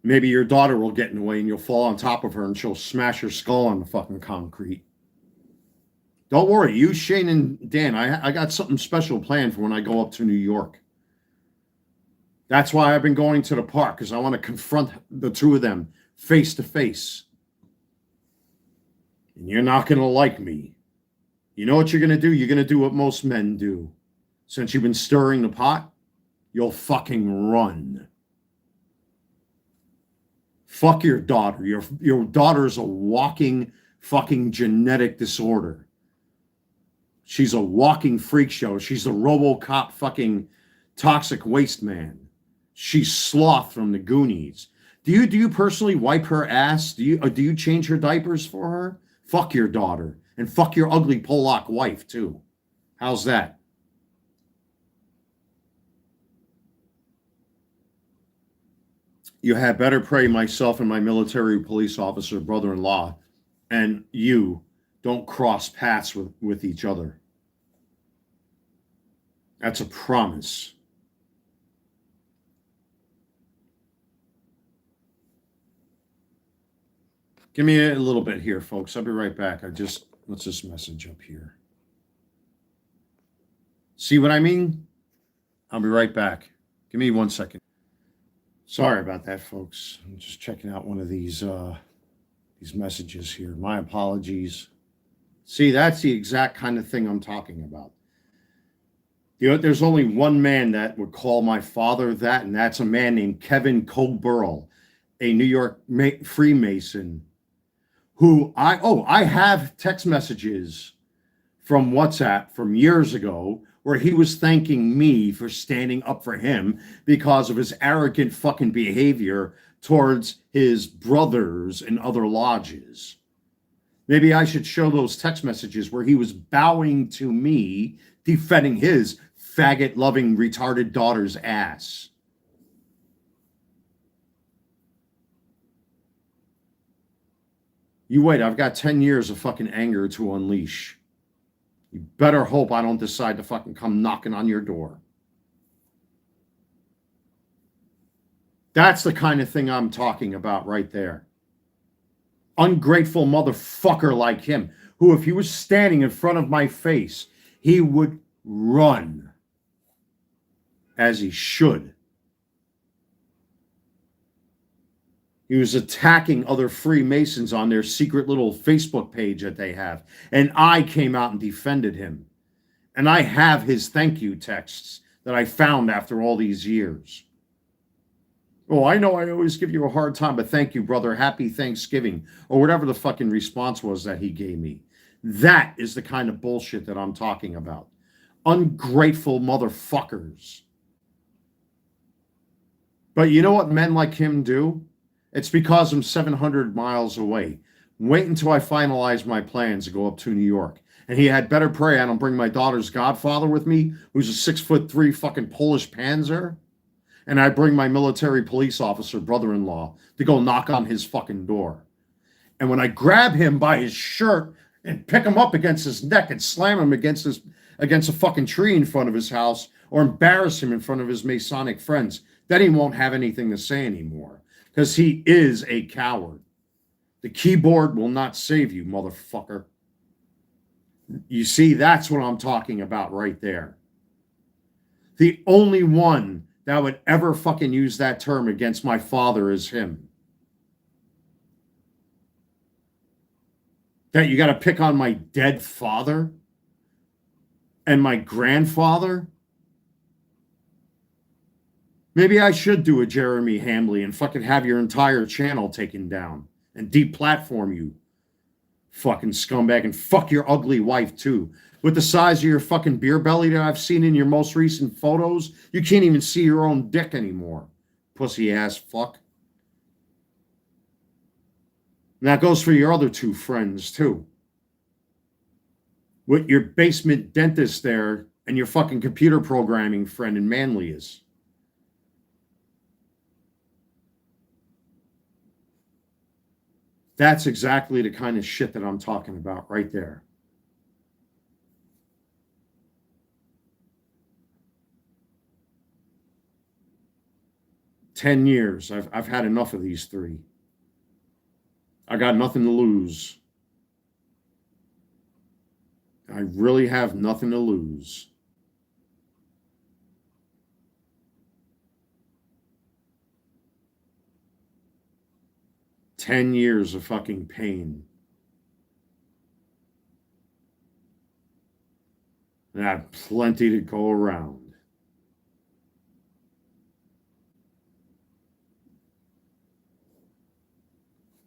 Maybe your daughter will get in the way and you'll fall on top of her and she'll smash her skull on the fucking concrete. Don't worry, you, Shane, and Dan, I got something special planned for when I go up to New York. That's why I've been going to the park, because I want to confront the two of them face to face. And you're not going to like me. You know what you're going to do? You're going to do what most men do. Since you've been stirring the pot, you'll fucking run. Fuck your daughter. Your daughter's a walking fucking genetic disorder. She's a walking freak show. She's the RoboCop fucking toxic waste man. She's Sloth from the Goonies. Do you personally wipe her ass? Do you change her diapers for her? Fuck your daughter. And fuck your ugly Polak wife, too. How's that? You had better pray myself and my military police officer brother-in-law and you don't cross paths with each other. That's a promise. Give me a little bit here, folks. I'll be right back. Let's just message up here. See what I mean? I'll be right back. Give me 1 second. Sorry about that, folks. I'm just checking out one of these messages here. My apologies. See, that's the exact kind of thing I'm talking about. You know, there's only one man that would call my father that, and that's a man named Kevin Coburl, a New York Freemason, who I have text messages from WhatsApp from years ago where he was thanking me for standing up for him because of his arrogant fucking behavior towards his brothers in other lodges. Maybe I should show those text messages where he was bowing to me, defending his faggot-loving, retarded daughter's ass. You wait, I've got 10 years of fucking anger to unleash. You better hope I don't decide to fucking come knocking on your door. That's the kind of thing I'm talking about right there. Ungrateful motherfucker like him, who if he was standing in front of my face, he would run. As he should. He was attacking other Freemasons on their secret little Facebook page that they have. And I came out and defended him. And I have his thank you texts that I found after all these years. Oh, I know I always give you a hard time, but thank you, brother. Happy Thanksgiving. Or whatever the fucking response was that he gave me. That is the kind of bullshit that I'm talking about. Ungrateful motherfuckers. But you know what men like him do? It's because I'm 700 miles away. Wait until I finalize my plans to go up to New York. And he had better pray I don't bring my daughter's godfather with me, who's a 6'3" fucking Polish panzer. And I bring my military police officer brother-in-law to go knock on his fucking door. And when I grab him by his shirt and pick him up against his neck and slam him against a fucking tree in front of his house or embarrass him in front of his Masonic friends, then he won't have anything to say anymore because he is a coward. The keyboard will not save you, motherfucker. You see, that's what I'm talking about right there. The only one that would ever fucking use that term against my father is him. That you got to pick on my dead father and my grandfather? Maybe I should do a Jeremy Hamley and fucking have your entire channel taken down and deplatform you, fucking scumbag, and fuck your ugly wife too. With the size of your fucking beer belly that I've seen in your most recent photos, you can't even see your own dick anymore, pussy ass fuck. And that goes for your other two friends too. With your basement dentist there and your fucking computer programming friend in Manlius. That's exactly the kind of shit that I'm talking about right there. "10 years. I've had enough of these three. I got nothing to lose. I really have nothing to lose." "10 years of fucking pain. And I have plenty to go around.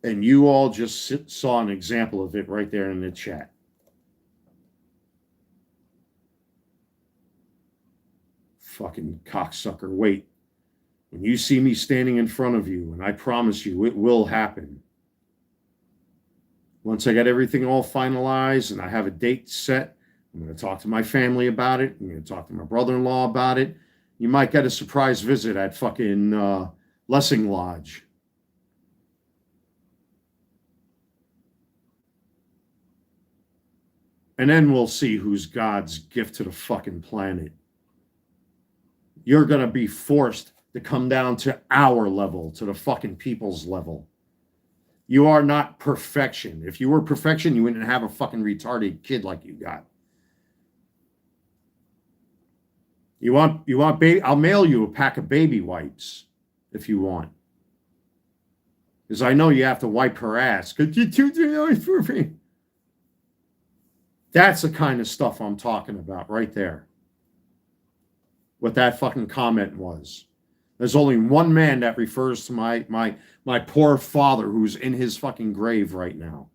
And you all just saw an example of it right there in the chat. Fucking cocksucker. Wait. When you see me standing in front of you, and I promise you it will happen. Once I get everything all finalized and I have a date set, I'm going to talk to my family about it. I'm going to talk to my brother-in-law about it. You might get a surprise visit at fucking Lessing Lodge. And then we'll see who's God's gift to the fucking planet. You're going to be forced to come down to our level, to the fucking people's level. You are not perfection. If you were perfection, you wouldn't have a fucking retarded kid like you got. You want baby? I'll mail you a pack of baby wipes if you want. Because I know you have to wipe her ass. Could you do that for me? That's the kind of stuff I'm talking about right there. What that fucking comment was. There's only one man that refers to my poor father who's in his fucking grave right now.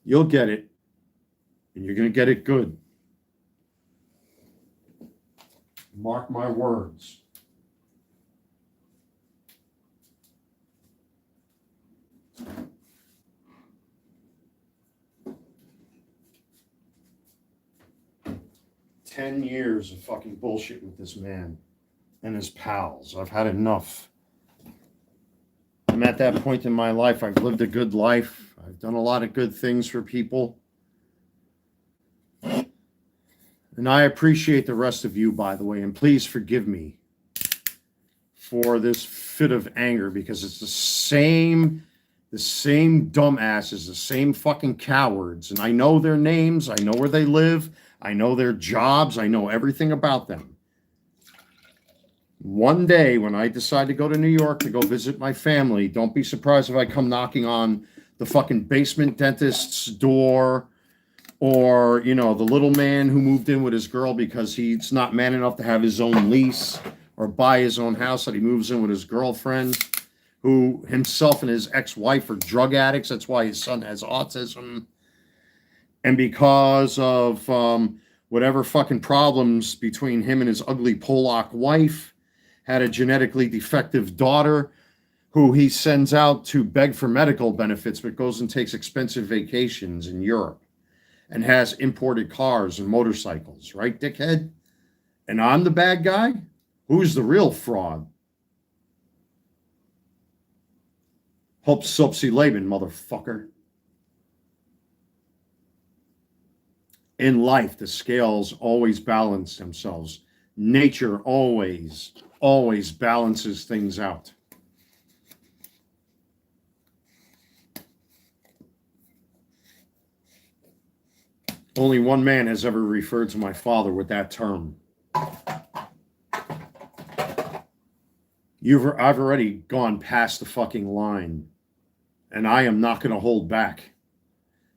You'll get it. And you're going to get it good. Mark my words. "10 years of fucking bullshit with this man and his pals. I've had enough. I'm at that point in my life. I've lived a good life. I've done a lot of good things for people. And I appreciate the rest of you, by the way. And please forgive me for this fit of anger, because it's the same dumbasses, the same fucking cowards. And I know their names. I know where they live. I know their jobs. I know everything about them. One day when I decide to go to New York to go visit my family, don't be surprised if I come knocking on the fucking basement dentist's door, or, you know, the little man who moved in with his girl because he's not man enough to have his own lease or buy his own house, that he moves in with his girlfriend, who himself and his ex-wife are drug addicts. That's why his son has autism. And because of whatever fucking problems between him and his ugly Polak wife, had a genetically defective daughter who he sends out to beg for medical benefits, but goes and takes expensive vacations in Europe and has imported cars and motorcycles, right, dickhead? And I'm the bad guy? Who's the real fraud? Hope Sopsy Laban, motherfucker. In life, the scales always balance themselves. Nature always balances things out. Only one man has ever referred to my father with that term. I've already gone past the fucking line, and I am not going to hold back.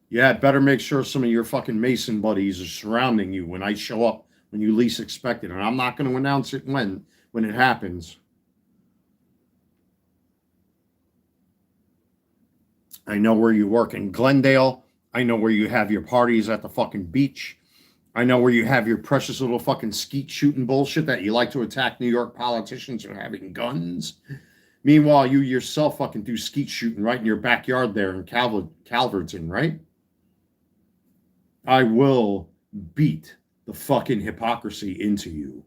Yeah, better make sure some of your fucking Mason buddies are surrounding you when I show up when you least expect it. And I'm not going to announce it when it happens. I know where you work in Glendale. I know where you have your parties at the fucking beach. I know where you have your precious little fucking skeet shooting bullshit that you like to attack New York politicians for having guns. Meanwhile, you yourself fucking do skeet shooting right in your backyard there in Calverton, right? I will beat the fucking hypocrisy into you.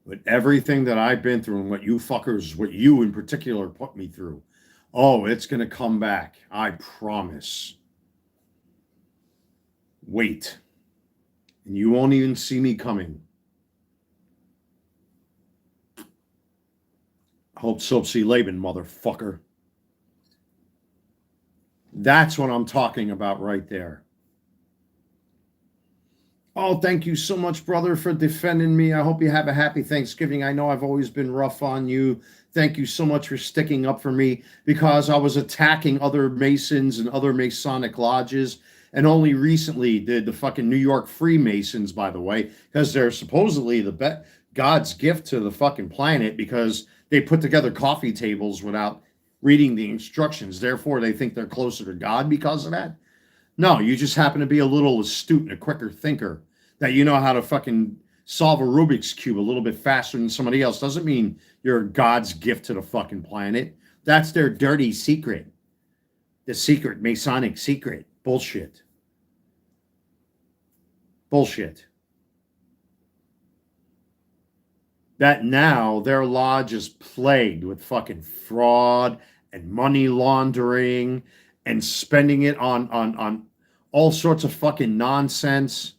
But everything that I've been through and what you in particular put me through, oh, it's going to come back. I promise. Wait. And you won't even see me coming. Hope so see Laban, motherfucker. That's what I'm talking about right there. Oh, thank you so much, brother, for defending me. I hope you have a happy Thanksgiving. I know I've always been rough on you. Thank you so much for sticking up for me because I was attacking other Masons and other Masonic lodges. And only recently did the fucking New York Freemasons, by the way, because they're supposedly God's gift to the fucking planet because they put together coffee tables without reading the instructions. Therefore, they think they're closer to God because of that. No, you just happen to be a little astute and a quicker thinker, that you know how to fucking solve a Rubik's Cube a little bit faster than somebody else. Doesn't mean you're God's gift to the fucking planet. That's their dirty secret. The secret, Masonic secret. Bullshit. Bullshit. That now their lodge is plagued with fucking fraud and money laundering and spending it on all sorts of fucking nonsense.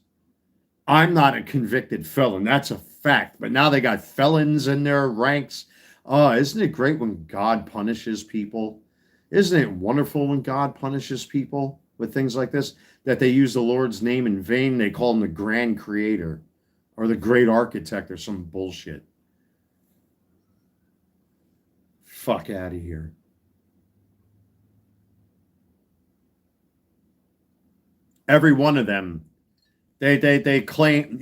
I'm not a convicted felon. That's a fact. But now they got felons in their ranks. Oh, isn't it great when God punishes people? Isn't it wonderful when God punishes people with things like this? That they use the Lord's name in vain. They call him the grand creator or the great architect or some bullshit. Fuck out of here. Every one of them, they claim,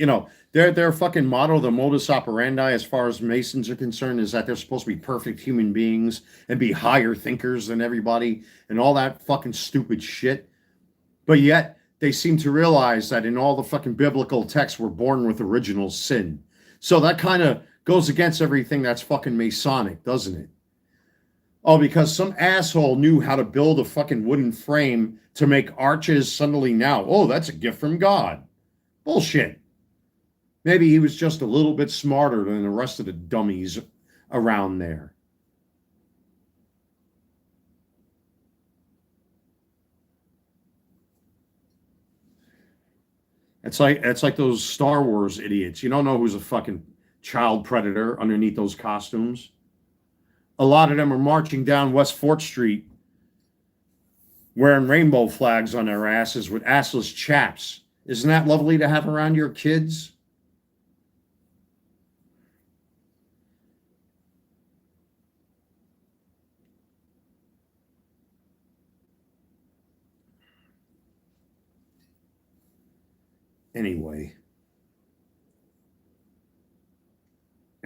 their fucking motto, the modus operandi, as far as Masons are concerned, is that they're supposed to be perfect human beings and be higher thinkers than everybody and all that fucking stupid shit. But yet they seem to realize that in all the fucking biblical texts, we're born with original sin. So that kind of goes against everything that's fucking Masonic, doesn't it? Oh, because some asshole knew how to build a fucking wooden frame to make arches suddenly now. Oh, that's a gift from God. Bullshit. Maybe he was just a little bit smarter than the rest of the dummies around there. It's like those Star Wars idiots. You don't know who's a fucking child predator underneath those costumes. A lot of them are marching down West 4th Street wearing rainbow flags on their asses with assless chaps. Isn't that lovely to have around your kids? Anyway,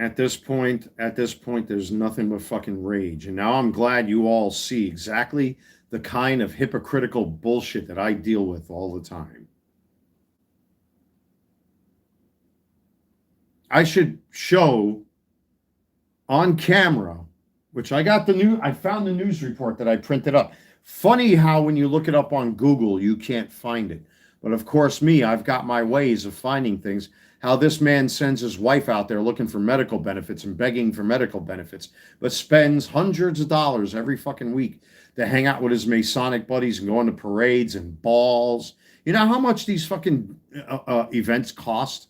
at this point, there's nothing but fucking rage. And now I'm glad you all see exactly the kind of hypocritical bullshit that I deal with all the time. I should show on camera, which I found the news report that I printed up. Funny how when you look it up on Google, you can't find it. But of course, I've got my ways of finding things. How this man sends his wife out there looking for medical benefits and begging for medical benefits, but spends hundreds of dollars every fucking week to hang out with his Masonic buddies and go on to parades and balls. You know how much these fucking events cost?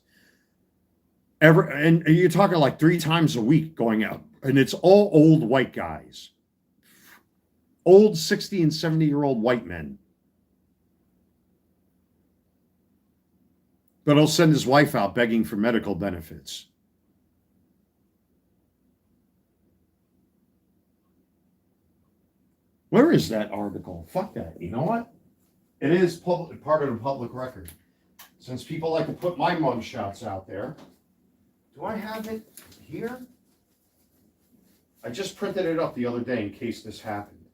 And you're talking like 3 times a week going out, and it's all old white guys, old 60 and 70-year-old white men. But he'll send his wife out begging for medical benefits. Where is that article? Fuck that. You know what? It is part of the public record. Since people like to put my mugshots out there, do I have it here? I just printed it up the other day in case this happened.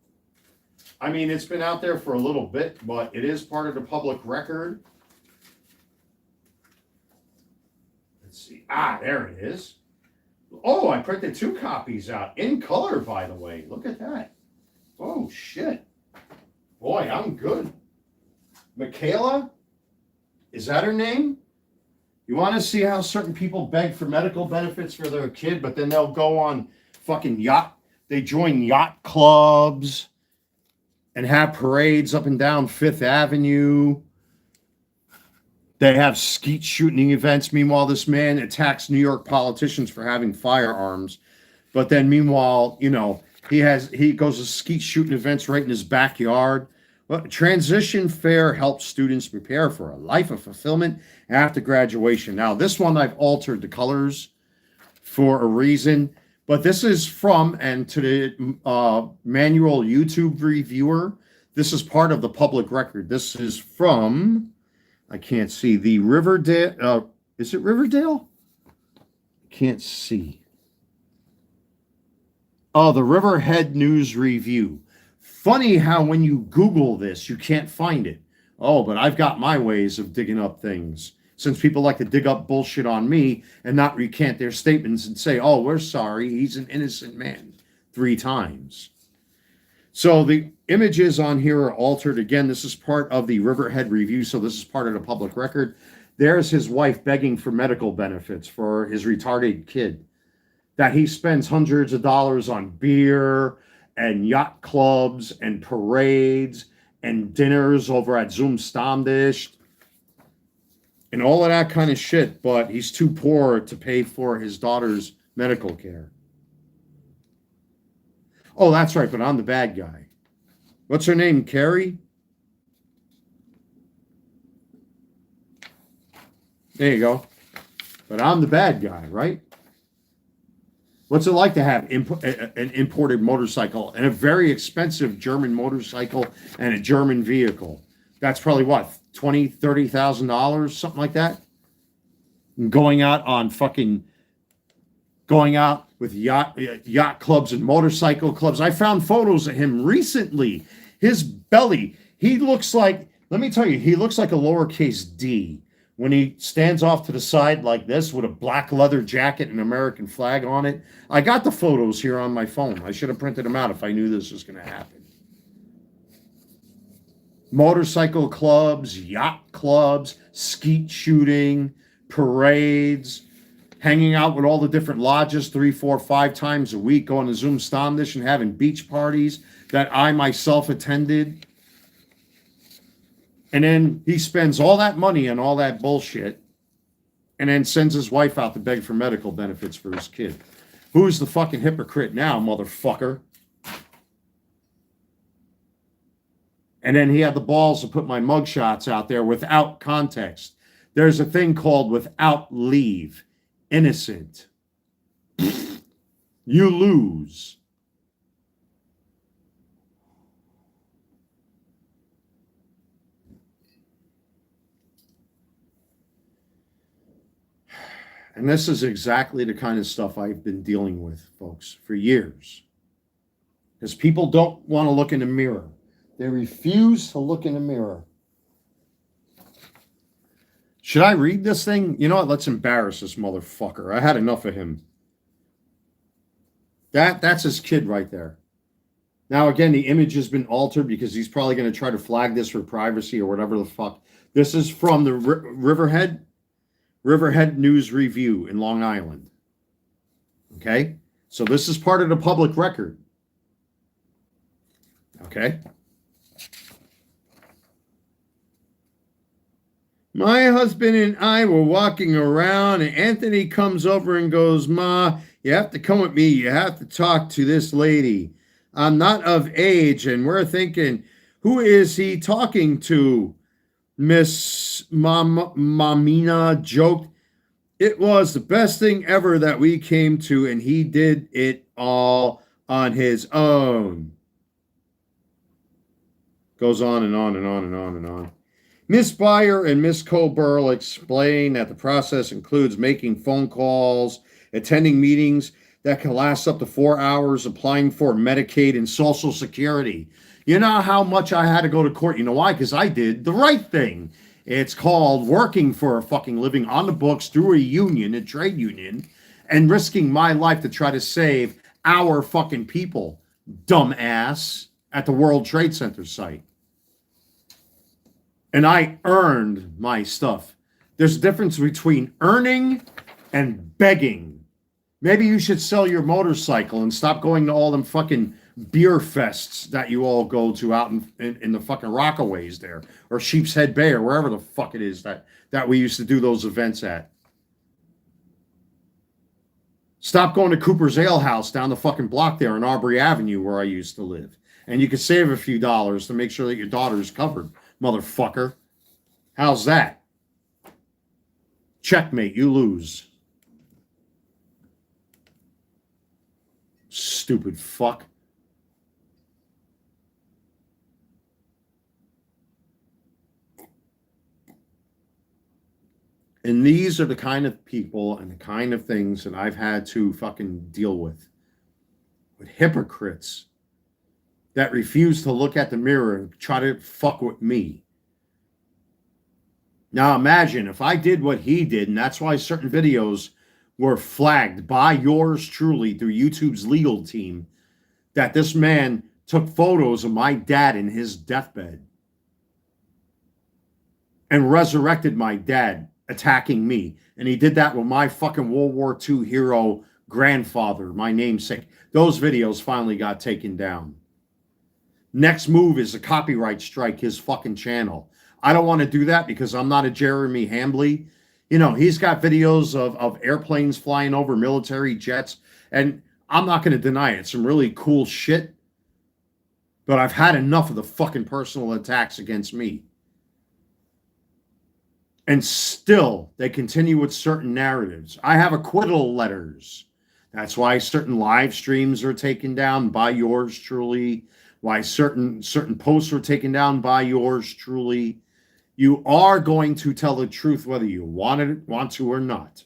I mean, it's been out there for a little bit, but it is part of the public record. Let's see. Ah, there it is. Oh, I printed 2 copies out in color, by the way. Look at that. Oh, shit. Boy, I'm good. Michaela? Is that her name? You want to see how certain people beg for medical benefits for their kid, but then they'll go on fucking yacht. They join yacht clubs and have parades up and down Fifth Avenue. They have skeet shooting events. Meanwhile, this man attacks New York politicians for having firearms. But then meanwhile, you know, he goes to skeet shooting events right in his backyard. Well, Transition Fair helps students prepare for a life of fulfillment after graduation. Now, this one I've altered the colors for a reason, but this is from, and to the manual YouTube reviewer, this is part of the public record. This is from, I can't see, the Riverdale, is it Riverdale? Can't see. Oh, the Riverhead News Review. Funny how when you Google this, you can't find it. Oh, but I've got my ways of digging up things. Since people like to dig up bullshit on me and not recant their statements and say, oh, we're sorry, he's an innocent man 3 times. So the images on here are altered. Again, this is part of the Riverhead Review, so this is part of the public record. There's his wife begging for medical benefits for his retarded kid, that he spends hundreds of dollars on beer and yacht clubs and parades and dinners over at Zoom Stammtisch and all of that kind of shit, but he's too poor to pay for his daughter's medical care. Oh, that's right, but I'm the bad guy. What's her name, Carrie? There you go. But I'm the bad guy, right? What's it like to have an imported motorcycle and a very expensive German motorcycle and a German vehicle? That's probably what, $20,000, $30,000, something like that? And going out with yacht clubs and motorcycle clubs. I found photos of him recently. His belly, he looks like, let me tell you, he looks like a lowercase D when he stands off to the side like this with a black leather jacket and American flag on it. I got the photos here on my phone. I should have printed them out if I knew this was going to happen. Motorcycle clubs, yacht clubs, skeet shooting, parades, hanging out with all the different lodges 3, 4, 5 times a week, going to Zoom Stammtisch and having beach parties that I myself attended. And then he spends all that money on all that bullshit and then sends his wife out to beg for medical benefits for his kid. Who's the fucking hypocrite now, motherfucker? And then he had the balls to put my mugshots out there without context. There's a thing called without leave. Innocent. You lose. And this is exactly the kind of stuff I've been dealing with, folks, for years. Because people don't want to look in the mirror. They refuse to look in the mirror. Should I read this thing? You know what? Let's embarrass this motherfucker. I had enough of him. That's his kid right there. Now, again, the image has been altered because he's probably going to try to flag this for privacy or whatever the fuck. This is from the Riverhead News Review in Long Island. Okay? So this is part of the public record. Okay? My husband and I were walking around, and Anthony comes over and goes, Ma, you have to come with me. You have to talk to this lady. I'm not of age. And we're thinking, who is he talking to? Miss Mamina joked, it was the best thing ever that we came to, and he did it all on his own. Goes on and on and on and on and on. Miss Beyer and Miss Coburl explain that the process includes making phone calls, attending meetings that can last up to 4 hours, applying for Medicaid and Social Security. You know how much I had to go to court? You know why? Because I did the right thing. It's called working for a fucking living on the books through a union, a trade union, and risking my life to try to save our fucking people, dumbass, at the World Trade Center site. And I earned my stuff. There's a difference between earning and begging. Maybe you should sell your motorcycle and stop going to all them fucking beer fests that you all go to out in the fucking Rockaways there, or Sheep's Head Bay, or wherever the fuck it is that we used to do those events at. Stop going to Cooper's Ale House down the fucking block there on Aubrey Avenue where I used to live. And you could save a few dollars to make sure that your daughter's covered, motherfucker. How's that? Checkmate, you lose. Stupid fuck. And these are the kind of people and the kind of things that I've had to fucking deal with. With hypocrites that refuse to look at the mirror and try to fuck with me. Now imagine if I did what he did, and that's why certain videos were flagged by yours truly through YouTube's legal team, that this man took photos of my dad in his deathbed and resurrected my dad attacking me. And he did that with my fucking World War II hero grandfather, my namesake. Those videos finally got taken down. Next move is a copyright strike his fucking channel. I don't want to do that because I'm not a Jeremy Hambley. You know, he's got videos of airplanes flying over military jets, and I'm not going to deny it. Some really cool shit. But I've had enough of the fucking personal attacks against me. And still, they continue with certain narratives. I have acquittal letters. That's why certain live streams are taken down by yours truly. Why certain posts were taken down by yours truly. You are going to tell the truth whether you want to or not.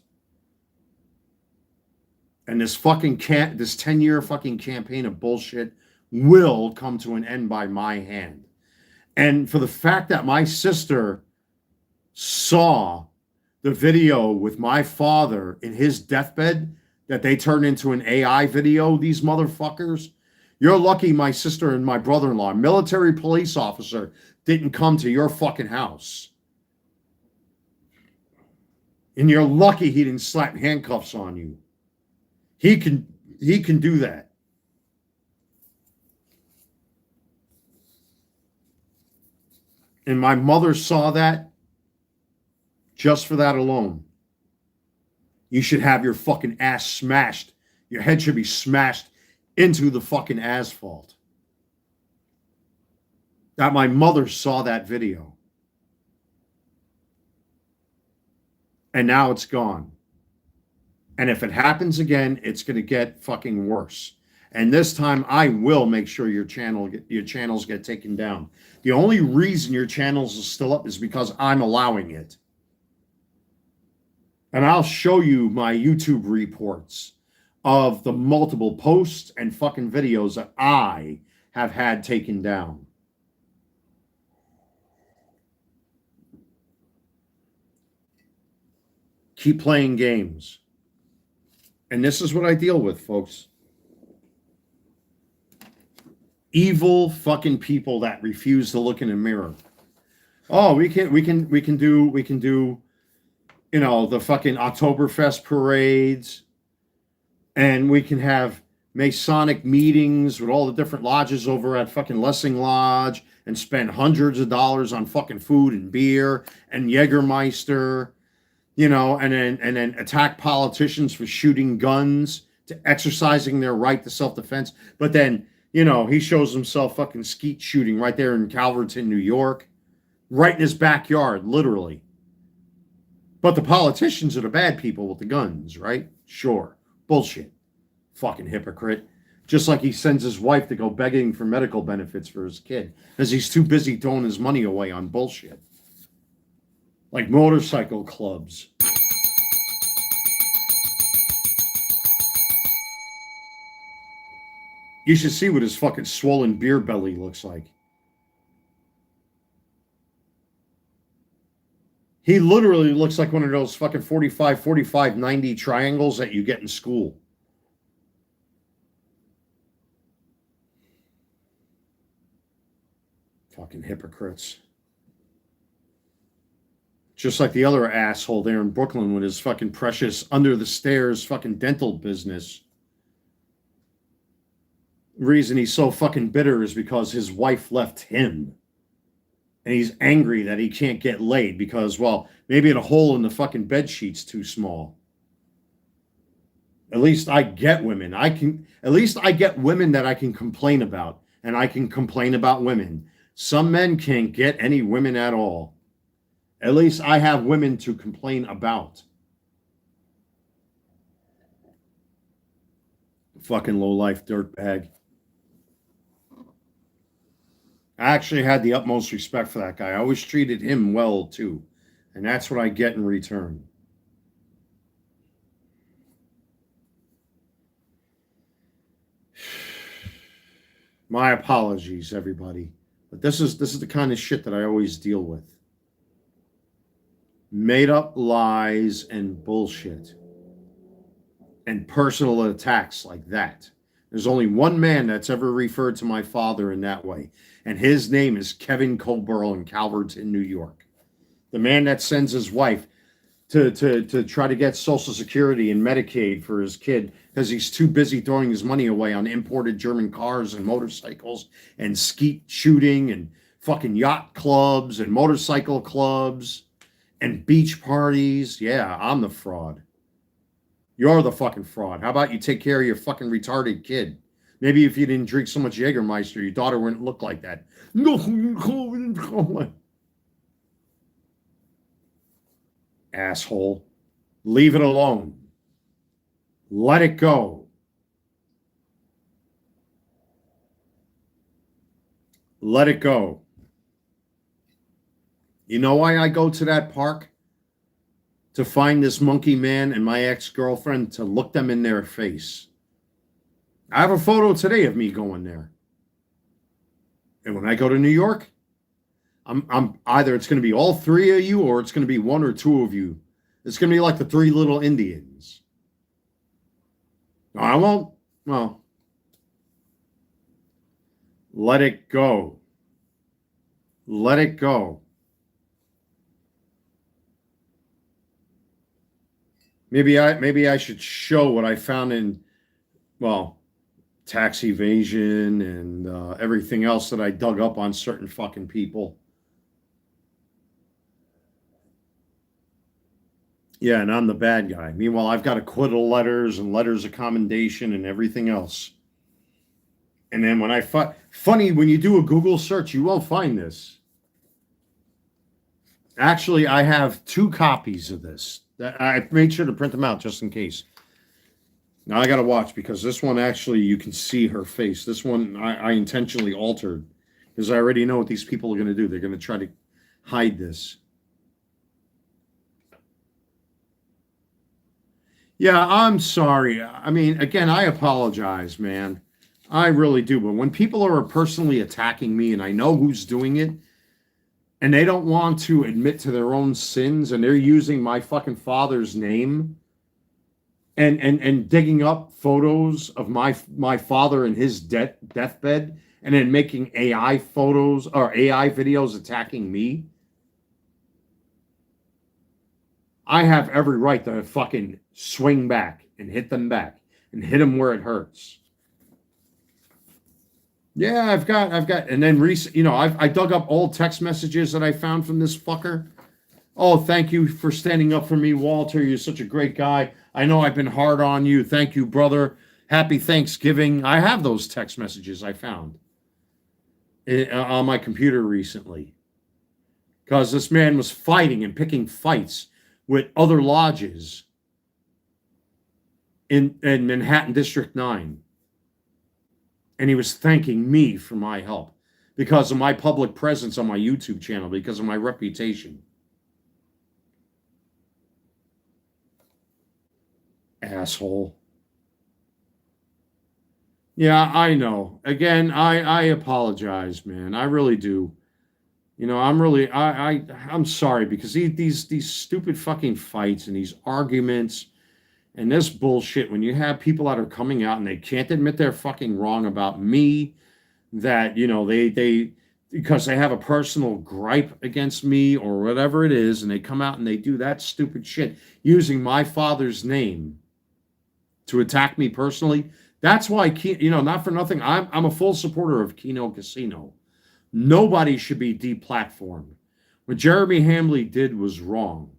And this 10-year fucking campaign of bullshit will come to an end by my hand. And for the fact that my sister saw the video with my father in his deathbed that they turned into an AI video, these motherfuckers, you're lucky my sister and my brother-in-law, military police officer, didn't come to your fucking house. And you're lucky he didn't slap handcuffs on you. He can do that. And my mother saw that just for that alone. You should have your fucking ass smashed. Your head should be smashed into the fucking asphalt. That my mother saw that video. And now it's gone. And if it happens again, it's going to get fucking worse. And this time I will make sure your channels get taken down. The only reason your channels are still up is because I'm allowing it. And I'll show you my YouTube reports of the multiple posts and fucking videos that I have had taken down. Keep playing games. And this is what I deal with, folks. Evil fucking people that refuse to look in a mirror. Oh, we can do, you know, the fucking Oktoberfest parades, and we can have Masonic meetings with all the different lodges over at fucking Lessing Lodge and spend hundreds of dollars on fucking food and beer and Jägermeister, you know, and then attack politicians for shooting guns, to exercising their right to self-defense. But then, you know, he shows himself fucking skeet shooting right there in Calverton, New York, right in his backyard, literally. But the politicians are the bad people with the guns, right? Sure. Bullshit. Fucking hypocrite. Just like he sends his wife to go begging for medical benefits for his kid because he's too busy throwing his money away on bullshit. Like motorcycle clubs. You should see what his fucking swollen beer belly looks like. He literally looks like one of those fucking 45, 45, 90 triangles that you get in school. Fucking hypocrites. Just like the other asshole there in Brooklyn with his fucking precious under the stairs fucking dental business. The reason he's so fucking bitter is because his wife left him. And he's angry that he can't get laid because, well, maybe the hole in the fucking bed sheet's too small. At least I get women. At least I get women that I can complain about. And I can complain about women. Some men can't get any women at all. At least I have women to complain about. Fucking low-life dirtbag. I actually had the utmost respect for that guy. I always treated him well, too. And that's what I get in return. My apologies, everybody. But this is the kind of shit that I always deal with. Made up lies and bullshit. And personal attacks like that. There's only one man that's ever referred to my father in that way. And his name is Kevin Colburl in Calverton, New York. The man that sends his wife to try to get Social Security and Medicaid for his kid because he's too busy throwing his money away on imported German cars and motorcycles and skeet shooting and fucking yacht clubs and motorcycle clubs and beach parties. Yeah, I'm the fraud. You're the fucking fraud. How about you take care of your fucking retarded kid? Maybe if you didn't drink so much Jägermeister, your daughter wouldn't look like that. Asshole. Leave it alone. Let it go. Let it go. You know why I go to that park? To find this monkey man and my ex-girlfriend, to look them in their face. I have a photo today of me going there. And when I go to New York, I'm either it's going to be all three of you or it's going to be one or two of you. It's going to be like the Three Little Indians. No, I won't. Well, let it go. Let it go. Maybe I should show what I found in, well, tax evasion and everything else that I dug up on certain fucking people. Yeah, and I'm the bad guy. Meanwhile, I've got acquittal letters and letters of commendation and everything else. And then when funny, when you do a Google search, you won't find this. Actually, I have 2 copies of this. I made sure to print them out just in case. Now I got to watch because this one actually you can see her face. This one I intentionally altered because I already know what these people are going to do. They're going to try to hide this. Yeah, I'm sorry. I mean, again, I apologize, man. I really do. But when people are personally attacking me and I know who's doing it, and they don't want to admit to their own sins, and they're using my fucking father's name and digging up photos of my father in his deathbed and then making AI photos or AI videos attacking me, I have every right to fucking swing back and hit them back and hit them where it hurts. Yeah, I've got, and then I dug up old text messages that I found from this fucker. Oh, thank you for standing up for me, Walter. You're such a great guy. I know I've been hard on you. Thank you, brother. Happy Thanksgiving. I have those text messages I found on my computer recently. Because this man was fighting and picking fights with other lodges in Manhattan District 9. And he was thanking me for my help because of my public presence on my YouTube channel, because of my reputation. Asshole. Yeah, I know. Again, I apologize, man. I really do. You know, I'm sorry because these stupid fucking fights and these arguments and this bullshit, when you have people that are coming out and they can't admit they're fucking wrong about me, that, you know, they because they have a personal gripe against me or whatever it is, and they come out and they do that stupid shit using my father's name to attack me personally. That's why, you know, not for nothing, I'm a full supporter of Keno Casino. Nobody should be deplatformed. What Jeremy Hamley did was wrong.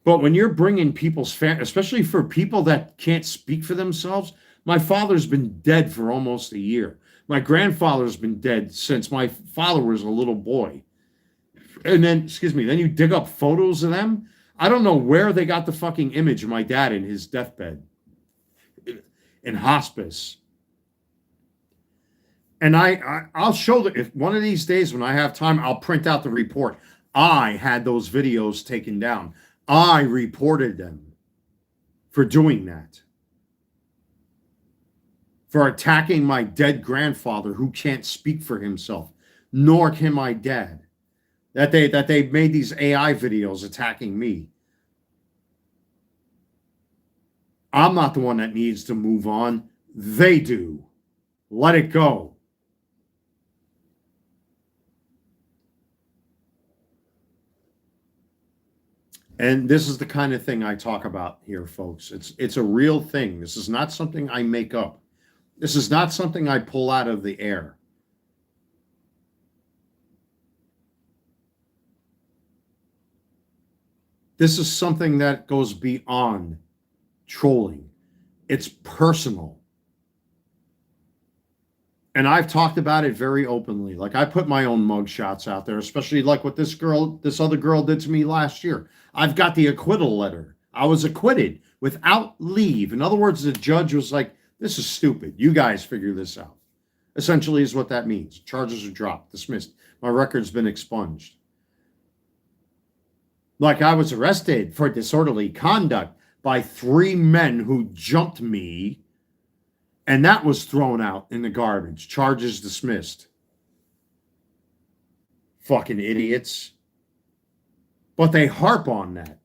But when you're bringing people's especially for people that can't speak for themselves, my father's been dead for almost a year. My grandfather's been dead since my father was a little boy. And then, excuse me, then you dig up photos of them. I don't know where they got the fucking image of my dad in his deathbed in hospice. And I'll show that if one of these days when I have time, I'll print out the report. I had those videos taken down. I reported them for doing that. For attacking my dead grandfather who can't speak for himself, nor can my dad. That they made these AI videos attacking me. I'm not the one that needs to move on. They do. Let it go. And this is the kind of thing I talk about here, folks. It's a real thing. This is not something I make up. This is not something I pull out of the air. This is something that goes beyond trolling. It's personal. And I've talked about it very openly. Like, I put my own mugshots out there, especially like what this other girl did to me last year. I've got the acquittal letter. I was acquitted without leave. In other words, the judge was like, this is stupid. You guys figure this out. Essentially is what that means. Charges are dropped, dismissed. My record's been expunged. Like, I was arrested for disorderly conduct by 3 men who jumped me, and that was thrown out in the garbage. Charges dismissed. Fucking idiots. But they harp on that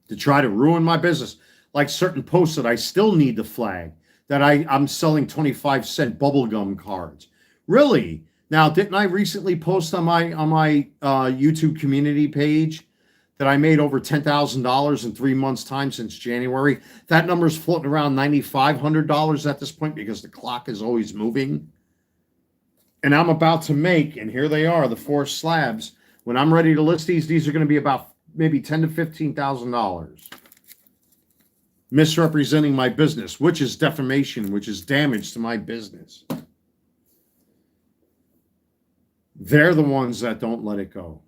to try to ruin my business. Like certain posts that I still need to flag, that I'm selling 25-cent bubblegum cards. Really? Now, didn't I recently post on my YouTube community page that I made over $10,000 in 3 months' time since January? That number's floating around $9,500 at this point because the clock is always moving. And I'm about to make, and here they are, the 4 slabs. When I'm ready to list these are going to be about maybe $10,000 to $15,000. Misrepresenting my business, which is defamation, which is damage to my business. They're the ones that don't let it go.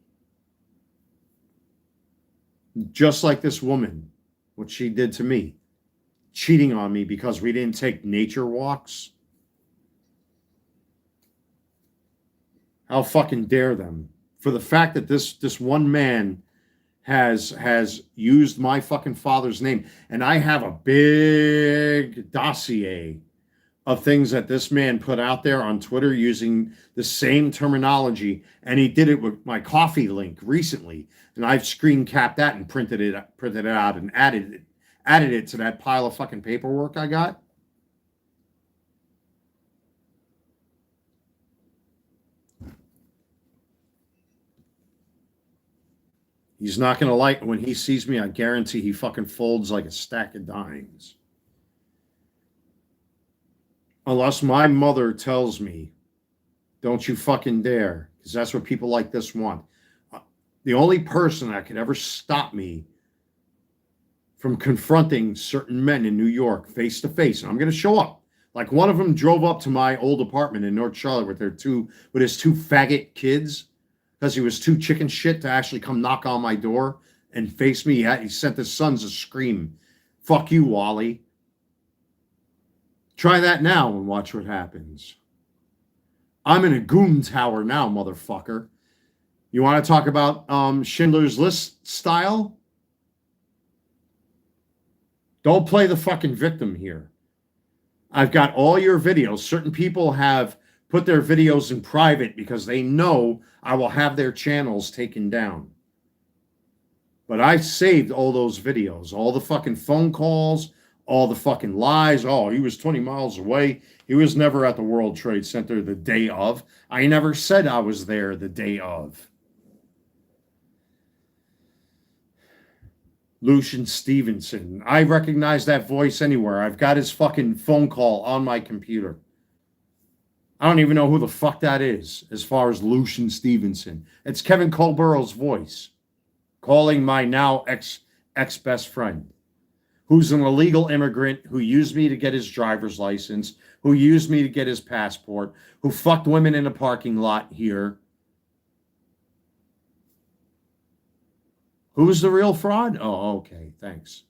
Just like this woman, what she did to me, cheating on me because we didn't take nature walks. How fucking dare them? For the fact that this one man has used my fucking father's name, and I have a big dossier of things that this man put out there on Twitter using the same terminology, and he did it with my coffee link recently, and I've screen capped that and printed it out and added it to that pile of fucking paperwork I got. He's not going to like, when he sees me, I guarantee he fucking folds like a stack of dimes. Unless my mother tells me, don't you fucking dare, because that's what people like this want. The only person that could ever stop me from confronting certain men in New York face to face, and I'm going to show up. Like, one of them drove up to my old apartment in North Charlotte with his 2 faggot kids, because he was too chicken shit to actually come knock on my door and face me. He sent his sons to scream, "Fuck you, Wally." Try that now and watch what happens. I'm in a goon tower now, motherfucker. You want to talk about Schindler's List style? Don't play the fucking victim here. I've got all your videos. Certain people have put their videos in private because they know I will have their channels taken down. But I saved all those videos, all the fucking phone calls, all the fucking lies. Oh, he was 20 miles away. He was never at the World Trade Center the day of. I never said I was there the day of. Lucian Stevenson. I recognize that voice anywhere. I've got his fucking phone call on my computer. I don't even know who the fuck that is as far as Lucian Stevenson. It's Kevin Colborough's voice calling my now ex-best friend, who's an illegal immigrant, who used me to get his driver's license, who used me to get his passport, who fucked women in a parking lot here. Who's the real fraud? Oh, okay, thanks.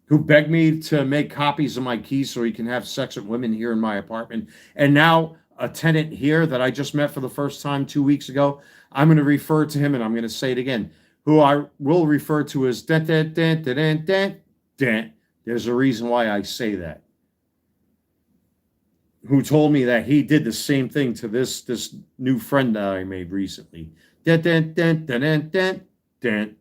Who begged me to make copies of my keys so he can have sex with women here in my apartment. And now a tenant here that I just met for the first time 2 weeks ago, I'm going to refer to him, and I'm going to say it again, who I will refer to as dent, dent, dent, dent, dent, dent. There's a reason why I say that. Who told me that he did the same thing to this new friend that I made recently. Dent, dent, dent, dent, dent, dent.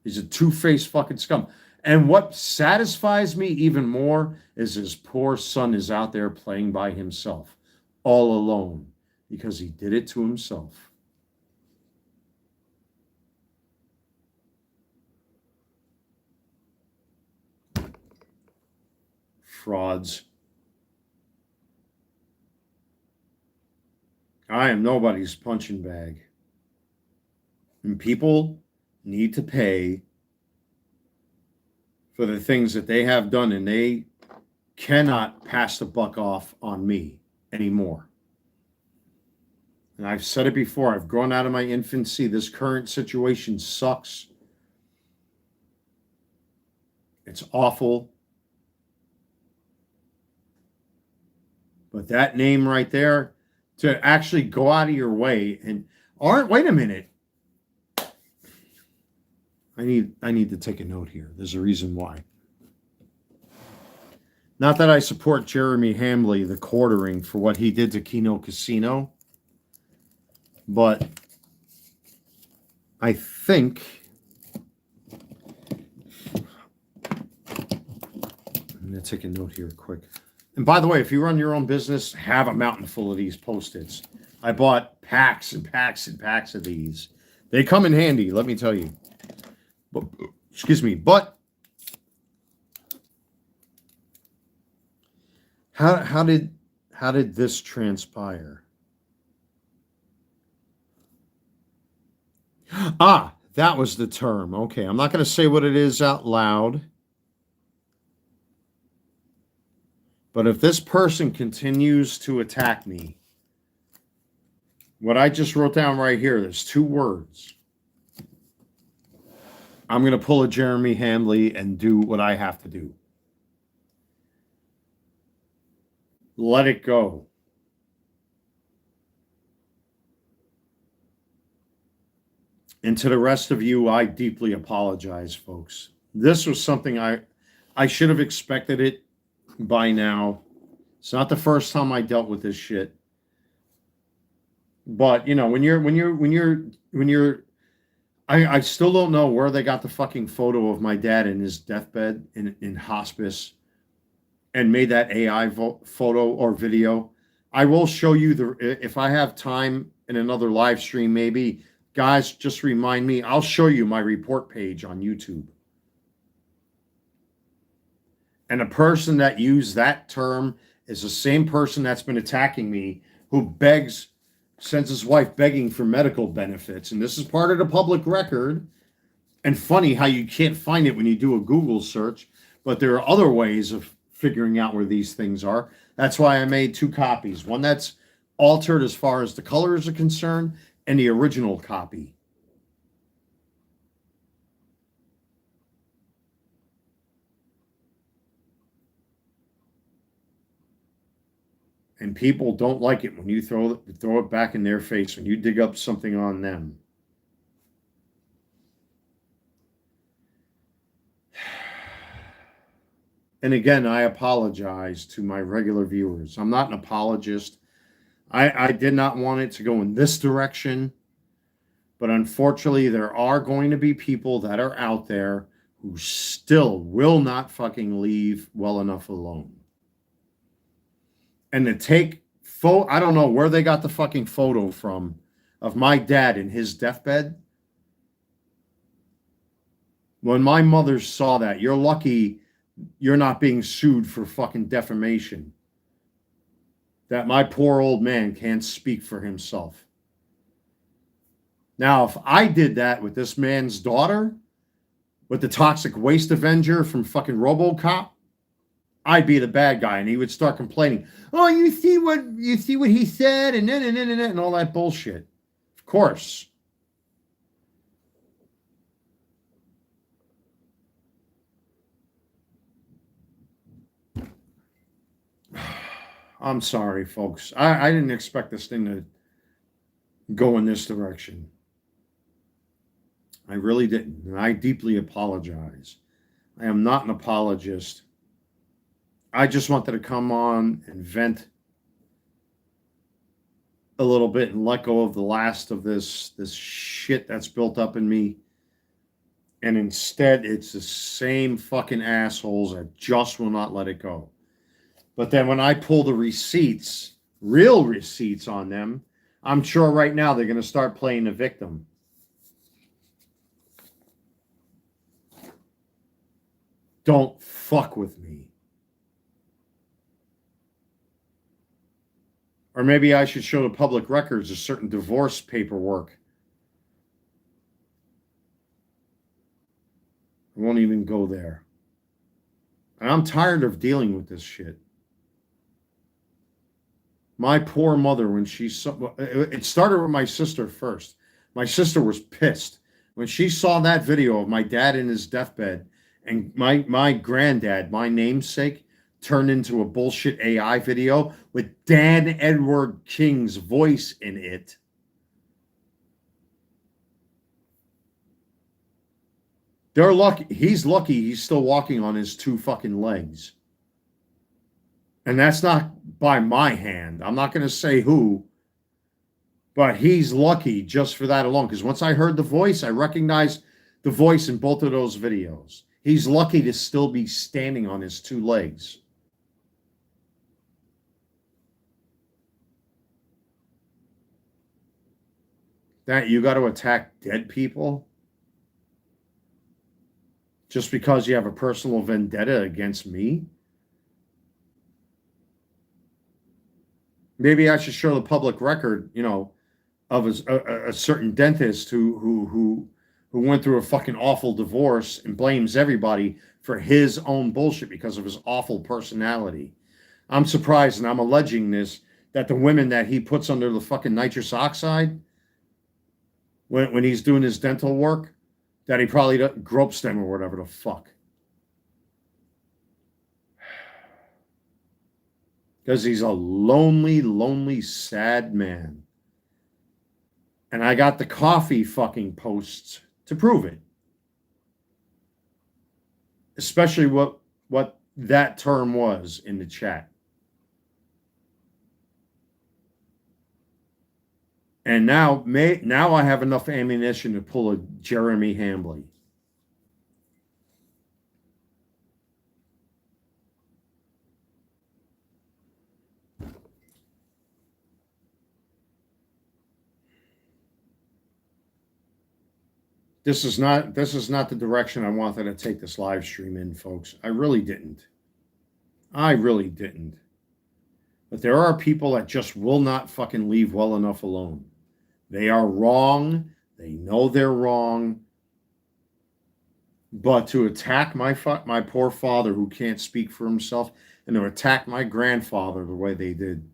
He's a two-faced fucking scum. And what satisfies me even more is his poor son is out there playing by himself, all alone, because he did it to himself. Frauds. I am nobody's punching bag. And people need to pay for the things that they have done, and they cannot pass the buck off on me anymore. And I've said it before, I've grown out of my infancy. This current situation sucks. It's awful. But that name right there, to actually go out of your way and, wait a minute. I need to take a note here. There's a reason why. Not that I support Jeremy Hambley, the quartering, for what he did to Keno Casino, but I think I'm going to take a note here quick. And by the way, if you run your own business, have a mountain full of these Post-its. I bought packs and packs and packs of these. They come in handy, let me tell you. But, excuse me, but how did this transpire? Ah, that was the term. Okay, I'm not going to say what it is out loud. But if this person continues to attack me, what I just wrote down right here, there's two words. I'm going to pull a Jeremy Hambley and do what I have to do. Let it go. And to the rest of you, I deeply apologize, folks. This was something I should have expected it by now. It's not the first time I dealt with this shit. But, you know, when you're I still don't know where they got the fucking photo of my dad in his deathbed in hospice and made that AI photo or video. I will show you if I have time in another live stream, maybe. Guys, just remind me. I'll show you my report page on YouTube. And the person that used that term is the same person that's been attacking me, who sends his wife begging for medical benefits. And this is part of the public record. And funny how you can't find it when you do a Google search, but there are other ways of figuring out where these things are. That's why I made two copies. One that's altered as far as the colors are concerned, and the original copy. And people don't like it when you throw it back in their face, when you dig up something on them. And again, I apologize to my regular viewers. I'm not an apologist. I did not want it to go in this direction. But unfortunately, there are going to be people that are out there who still will not fucking leave well enough alone. And to take I don't know where they got the fucking photo from of my dad in his deathbed. When my mother saw that, you're lucky you're not being sued for fucking defamation. That my poor old man can't speak for himself. Now, if I did that with this man's daughter, with the toxic waste avenger from fucking RoboCop, I'd be the bad guy, and he would start complaining. Oh, you see what he said, and all that bullshit. Of course. I'm sorry, folks. I didn't expect this thing to go in this direction. I really didn't, and I deeply apologize. I am not an apologist. I just wanted to come on and vent a little bit and let go of the last of this shit that's built up in me. And instead, it's the same fucking assholes that just will not let it go. But then when I pull the receipts, real receipts on them, I'm sure right now they're going to start playing the victim. Don't fuck with me. Or maybe I should show the public records of certain divorce paperwork. I won't even go there. And I'm tired of dealing with this shit. My poor mother, when she saw it, started with my sister first. My sister was pissed when she saw that video of my dad in his deathbed, and my granddad, my namesake, turned into a bullshit AI video with Dan Edward King's voice in it. They're lucky. He's lucky he's still walking on his two fucking legs. And that's not by my hand. I'm not going to say who, but he's lucky just for that alone. Because once I heard the voice, I recognized the voice in both of those videos. He's lucky to still be standing on his two legs. That you got to attack dead people just because you have a personal vendetta against me? Maybe I should show the public record, of a certain dentist who went through a fucking awful divorce and blames everybody for his own bullshit because of his awful personality. I'm surprised, and I'm alleging this, that the women that he puts under the fucking nitrous oxide when he's doing his dental work, that he probably gropes them or whatever the fuck. Because he's a lonely, lonely, sad man. And I got the coffee fucking posts to prove it. Especially what that term was in the chat. And now I have enough ammunition to pull a Jeremy Hambley. This is not the direction I wanted to take this live stream in, folks. I really didn't. But there are people that just will not fucking leave well enough alone. They are wrong. They know they're wrong. But to attack my poor father who can't speak for himself, and to attack my grandfather the way they did.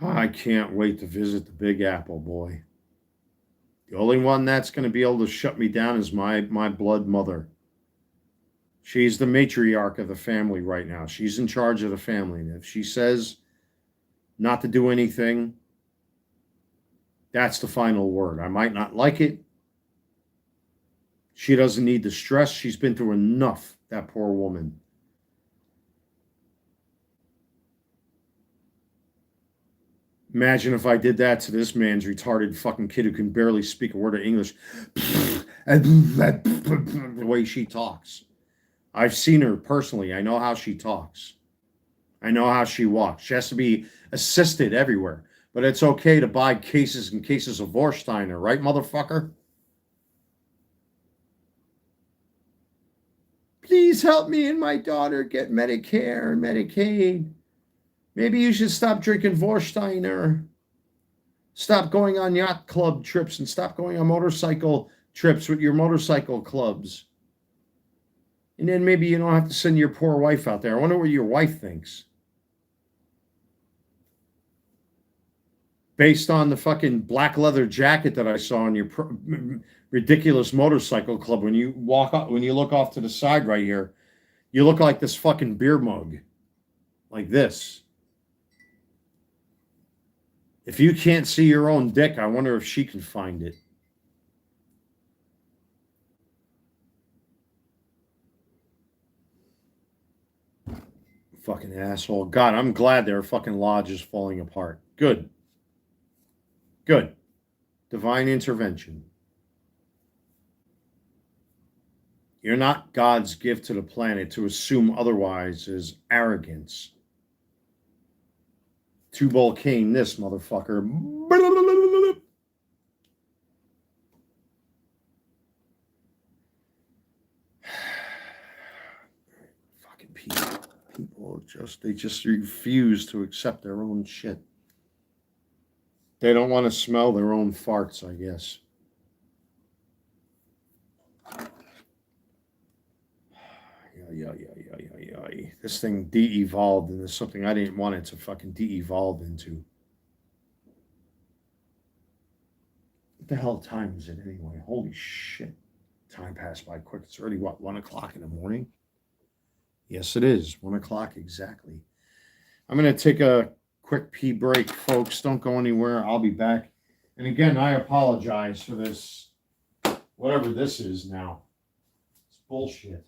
I can't wait to visit the Big Apple, boy. The only one that's going to be able to shut me down is my blood mother. She's the matriarch of the family right now. She's in charge of the family. And if she says not to do anything, that's the final word. I might not like it. She doesn't need the stress. She's been through enough, that poor woman. Imagine if I did that to this man's retarded fucking kid who can barely speak a word of English. The way she talks. I've seen her personally. I know how she talks. I know how she walks. She has to be assisted everywhere. But it's okay to buy cases and cases of Vorsteiner, right, motherfucker? Please help me and my daughter get Medicare and Medicaid. Maybe you should stop drinking Vorsteiner. Stop going on yacht club trips and stop going on motorcycle trips with your motorcycle clubs. And then maybe you don't have to send your poor wife out there. I wonder what your wife thinks. Based on the fucking black leather jacket that I saw in your ridiculous motorcycle club, when you look off to the side right here, you look like this fucking beer mug. Like this. If you can't see your own dick, I wonder if she can find it. Fucking asshole. God, I'm glad their fucking lodge is falling apart. Good. Good. Divine intervention. You're not God's gift to the planet. To assume otherwise is arrogance. Tubal Cain, this motherfucker. Fucking people just refuse to accept their own shit. They don't want to smell their own farts, I guess. This thing de-evolved into something I didn't want it to fucking de-evolve into. What the hell time is it anyway? Holy shit. Time passed by quick. It's already, 1 o'clock in the morning? Yes, it is. 1 o'clock exactly. I'm going to take a quick pee break, folks. Don't go anywhere. I'll be back. And again, I apologize for this, whatever this is now. It's bullshit.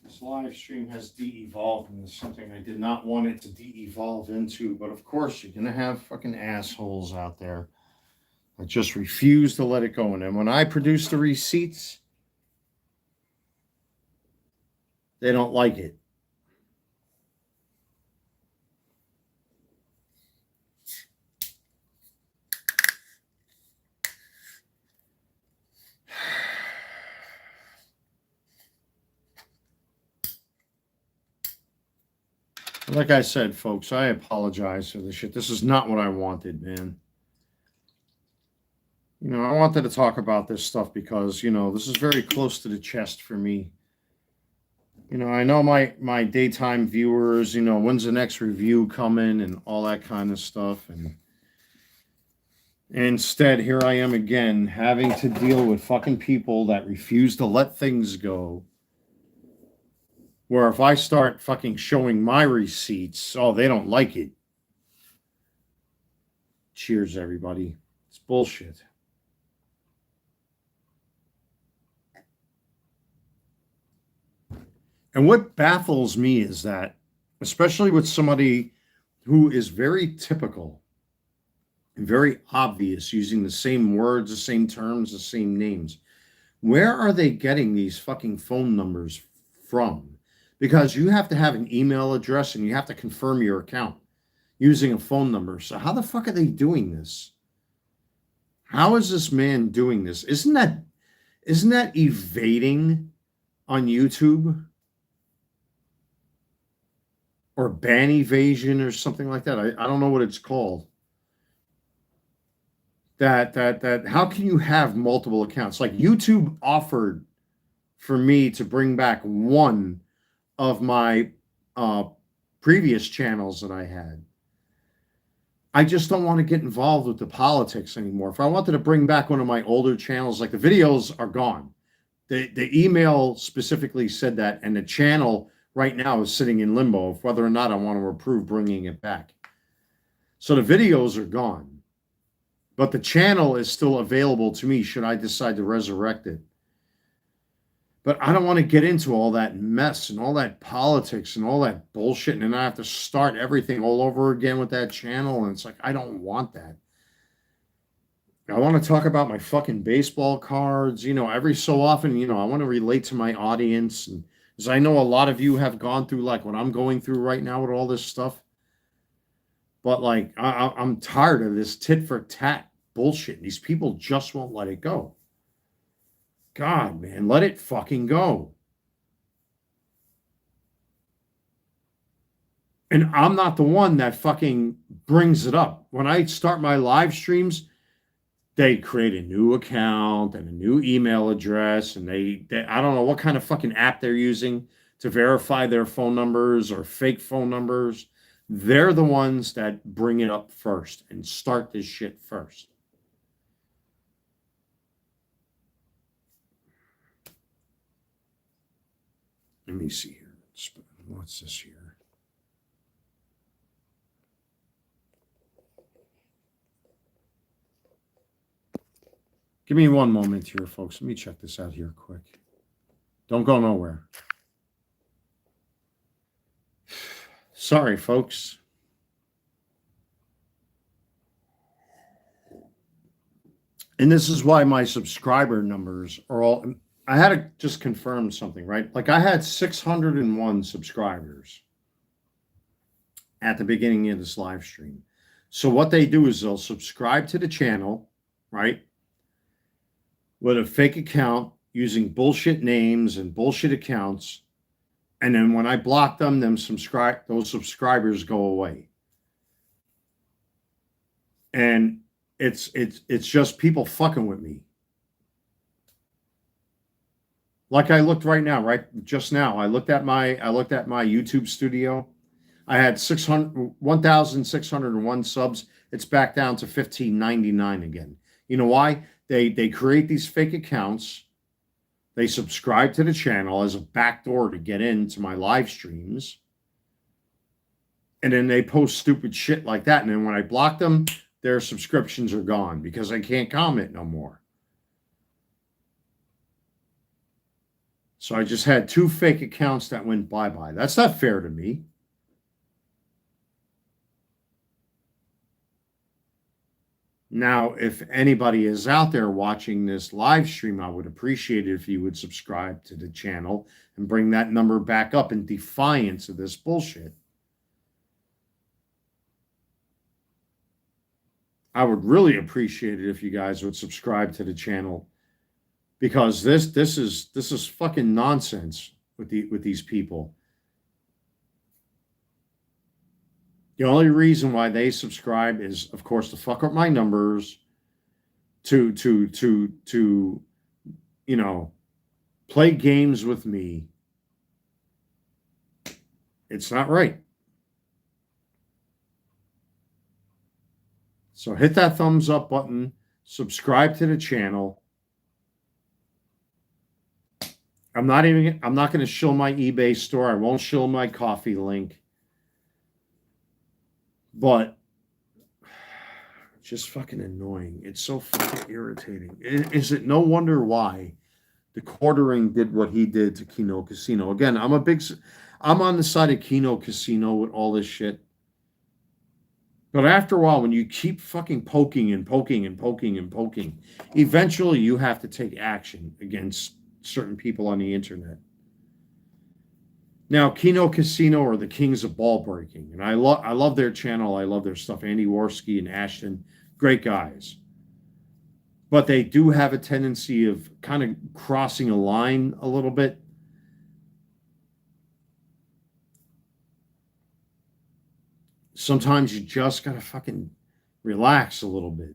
This live stream has de-evolved into something I did not want it to de-evolve into, but of course you're gonna have fucking assholes out there that just refuse to let it go. And then when I produce the receipts, They don't like it. Like I said, folks, I apologize for this shit. This is not what I wanted, man. You know, I wanted to talk about this stuff because, you know, this is very close to the chest for me. You know, I know my daytime viewers, you know, when's the next review coming and all that kind of stuff. And instead, here I am again, having to deal with fucking people that refuse to let things go. Where if I start fucking showing my receipts, oh, they don't like it. Cheers, everybody. It's bullshit. And what baffles me is that, especially with somebody who is very typical and very obvious, using the same words, the same terms, the same names, where are they getting these fucking phone numbers from? Because you have to have an email address and you have to confirm your account using a phone number. So how the fuck are they doing this? How is this man doing this? Isn't that evading on YouTube? Or ban evasion or something like that. I don't know what it's called. That how can you have multiple accounts? Like YouTube offered for me to bring back one of my previous channels that I had. I just don't want to get involved with the politics anymore. If I wanted to bring back one of my older channels, like the videos are gone. The email specifically said that, and the channel right now is sitting in limbo of whether or not I want to approve bringing it back. So the videos are gone, but the channel is still available to me should I decide to resurrect it. But I don't want to get into all that mess and all that politics and all that bullshit, and then I have to start everything all over again with that channel, and it's like, I don't want that. I want to talk about my fucking baseball cards, you know, every so often, you know, I want to relate to my audience, and because I know a lot of you have gone through like what I'm going through right now with all this stuff. But like, I'm tired of this tit for tat bullshit. These people just won't let it go. God, man, let it fucking go. And I'm not the one that fucking brings it up. When I start my live streams, they create a new account and a new email address, and they I don't know what kind of fucking app they're using to verify their phone numbers or fake phone numbers. They're the ones that bring it up first and start this shit first. Let me see here. What's this here? Give me one moment here, folks. Let me check this out here quick. Don't go nowhere. Sorry, folks. And this is why my subscriber numbers are all... I had to just confirm something, right? Like I had 601 subscribers at the beginning of this live stream. So what they do is they'll subscribe to the channel, right? With a fake account using bullshit names and bullshit accounts. And then when I block them, those subscribers go away. And it's just people fucking with me. Like I looked right now, right just now, I looked at my YouTube studio. I had 1,601 subs. It's back down to 1,599 again. You know why? They create these fake accounts. They subscribe to the channel as a backdoor to get into my live streams. And then they post stupid shit like that. And then when I block them, their subscriptions are gone because I can't comment no more. So I just had 2 fake accounts that went bye-bye. That's not fair to me. Now, if anybody is out there watching this live stream, I would appreciate it if you would subscribe to the channel and bring that number back up in defiance of this bullshit. I would really appreciate it if you guys would subscribe to the channel, because this is fucking nonsense with these people. The only reason why they subscribe is, of course, to fuck up my numbers, to you know, play games with me. It's not right. So hit that thumbs up button, subscribe to the channel. I'm not going to show my eBay store. I won't show my coffee link. But it's just fucking annoying. It's so fucking irritating. Is it no wonder why the quartering did what he did to Kino Casino? Again, I'm on the side of Kino Casino with all this shit. But after a while, when you keep fucking poking and poking and poking and poking, eventually you have to take action against certain people on the internet. Now, Kino Casino are the kings of ball breaking, and I love their channel. I love their stuff. Andy Worski and Ashton, great guys. But they do have a tendency of kind of crossing a line a little bit. Sometimes you just got to fucking relax a little bit.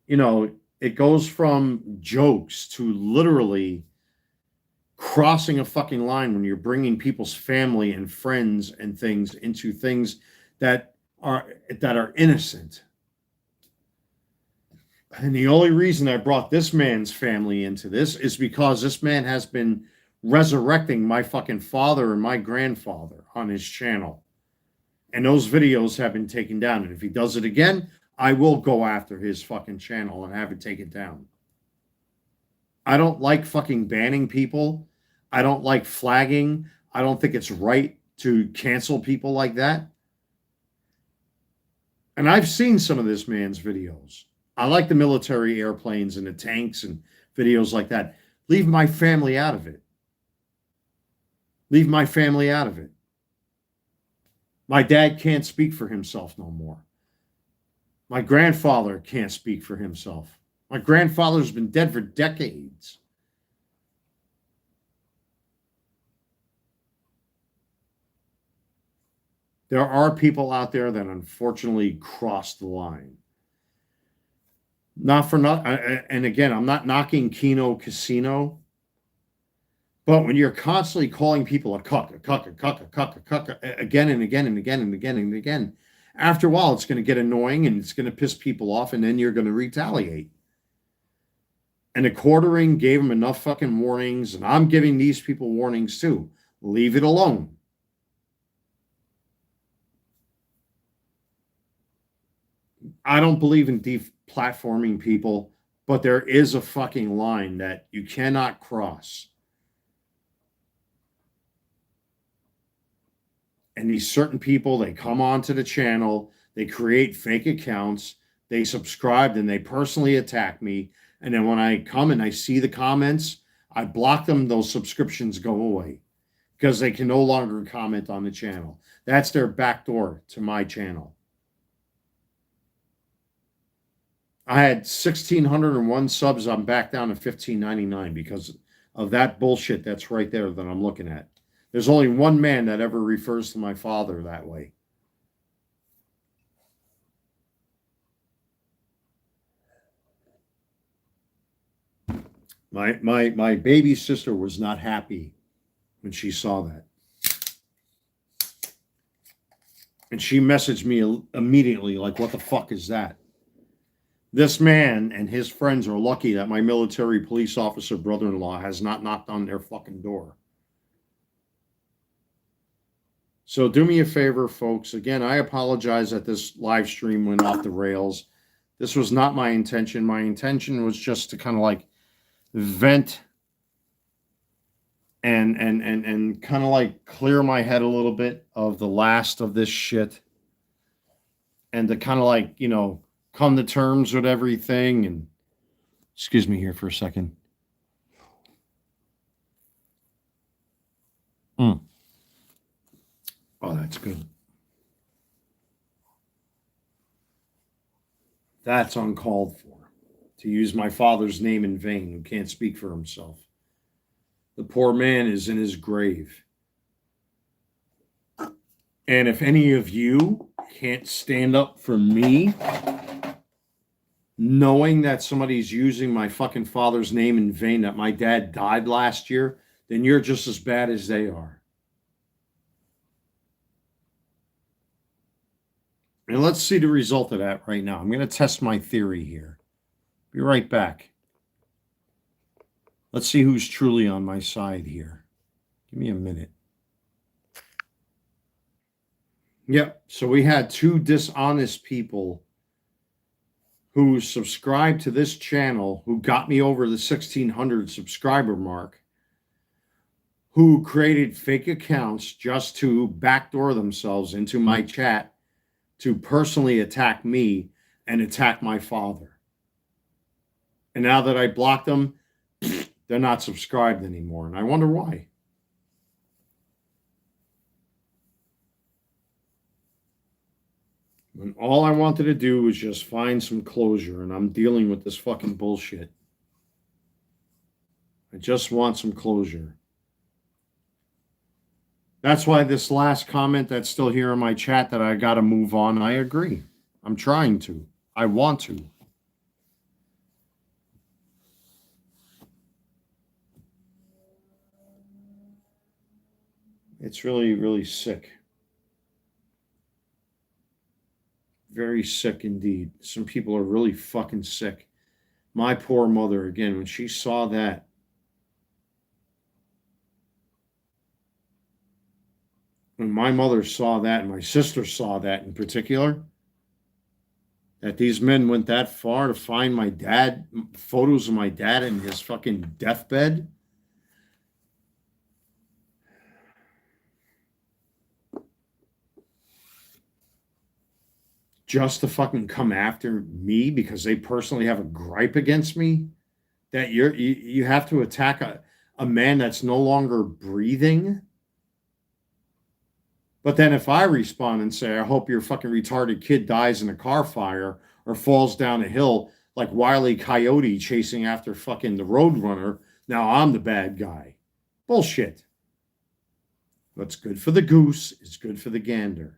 You know, it goes from jokes to literally crossing a fucking line when you're bringing people's family and friends and things into things that are innocent. And the only reason I brought this man's family into this is because this man has been resurrecting my fucking father and my grandfather on his channel. And those videos have been taken down. And if he does it again, I will go after his fucking channel and have it taken down. I don't like fucking banning people. I don't like flagging. I don't think it's right to cancel people like that. And I've seen some of this man's videos. I like the military airplanes and the tanks and videos like that. Leave my family out of it. Leave my family out of it. My dad can't speak for himself no more. My grandfather can't speak for himself. My grandfather's been dead for decades. There are people out there that unfortunately cross the line. Not for not, and again, I'm not knocking Kino Casino, but when you're constantly calling people a cuck, again and again and again and again and again, after a while, it's going to get annoying and it's going to piss people off, and then you're going to retaliate. And the quartering gave them enough fucking warnings, and I'm giving these people warnings too. Leave it alone. I don't believe in deplatforming people, but there is a fucking line that you cannot cross. And these certain people, they come onto the channel, they create fake accounts, they subscribed, and they personally attack me. And then when I come and I see the comments, I block them, those subscriptions go away because they can no longer comment on the channel. That's their backdoor to my channel. I had 1,601 subs. I'm back down to 1,599 because of that bullshit that's right there that I'm looking at. There's only one man that ever refers to my father that way. My baby sister was not happy when she saw that. And she messaged me immediately like, what the fuck is that? This man and his friends are lucky that my military police officer brother-in-law has not knocked on their fucking door. So do me a favor, folks. Again, I apologize that this live stream went off the rails. This was not my intention. My intention was just to kind of like vent and kind of like clear my head a little bit of the last of this shit. And to kind of like, you know, come to terms with everything. And excuse me here for a second. Oh, that's good. That's uncalled for. To use my father's name in vain, who can't speak for himself. The poor man is in his grave. And if any of you can't stand up for me, knowing that somebody's using my fucking father's name in vain, that my dad died last year, then you're just as bad as they are. And let's see the result of that right now. I'm going to test my theory here. Be right back. Let's see who's truly on my side here. Give me a minute. Yep. So we had two dishonest people who subscribed to this channel, who got me over the 1,600 subscriber mark, who created fake accounts just to backdoor themselves into my chat to personally attack me and attack my father. And now that I blocked them, they're not subscribed anymore. And I wonder why. When all I wanted to do was just find some closure, and I'm dealing with this fucking bullshit. I just want some closure. That's why this last comment that's still here in my chat, that I got to move on, I agree. I'm trying to. I want to. It's really, really sick. Very sick indeed. Some people are really fucking sick. My poor mother, again, when she saw that, when my mother saw that, and my sister saw that in particular, that these men went that far to find my dad, photos of my dad in his fucking deathbed. Just to fucking come after me because they personally have a gripe against me, that you have to attack a man that's no longer breathing. But then if I respond and say, I hope your fucking retarded kid dies in a car fire or falls down a hill like Wile E. Coyote chasing after fucking the Roadrunner, now I'm the bad guy. Bullshit. What's good for the goose is good for the gander.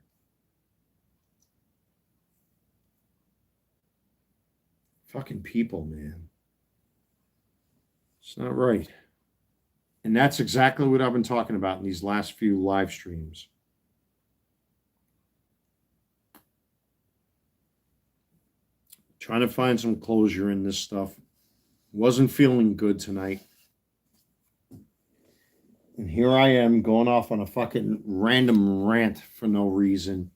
Fucking people, man. It's not right. And that's exactly what I've been talking about in these last few live streams. Trying to find some closure in this stuff. Wasn't feeling good tonight. And here I am going off on a fucking random rant for no reason.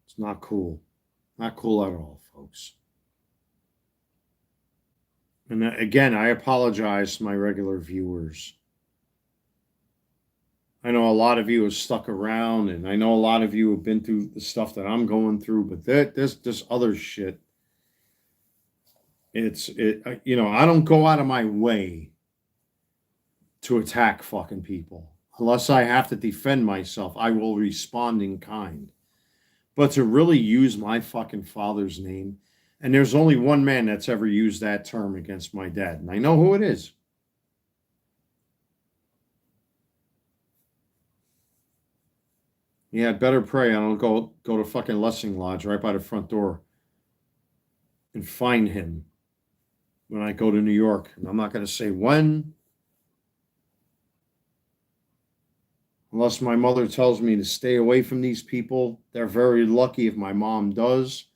It's not cool. Not cool at all, folks. And again, I apologize to my regular viewers. I know a lot of you have stuck around, and I know a lot of you have been through the stuff that I'm going through, but this other shit, I don't go out of my way to attack fucking people. Unless I have to defend myself, I will respond in kind. But to really use my fucking father's name, and there's only one man that's ever used that term against my dad, and I know who it is. Yeah, I'd better pray I don't go to fucking Lessing Lodge right by the front door and find him when I go to New York. And I'm not going to say when, unless my mother tells me to stay away from these people. They're very lucky if my mom does.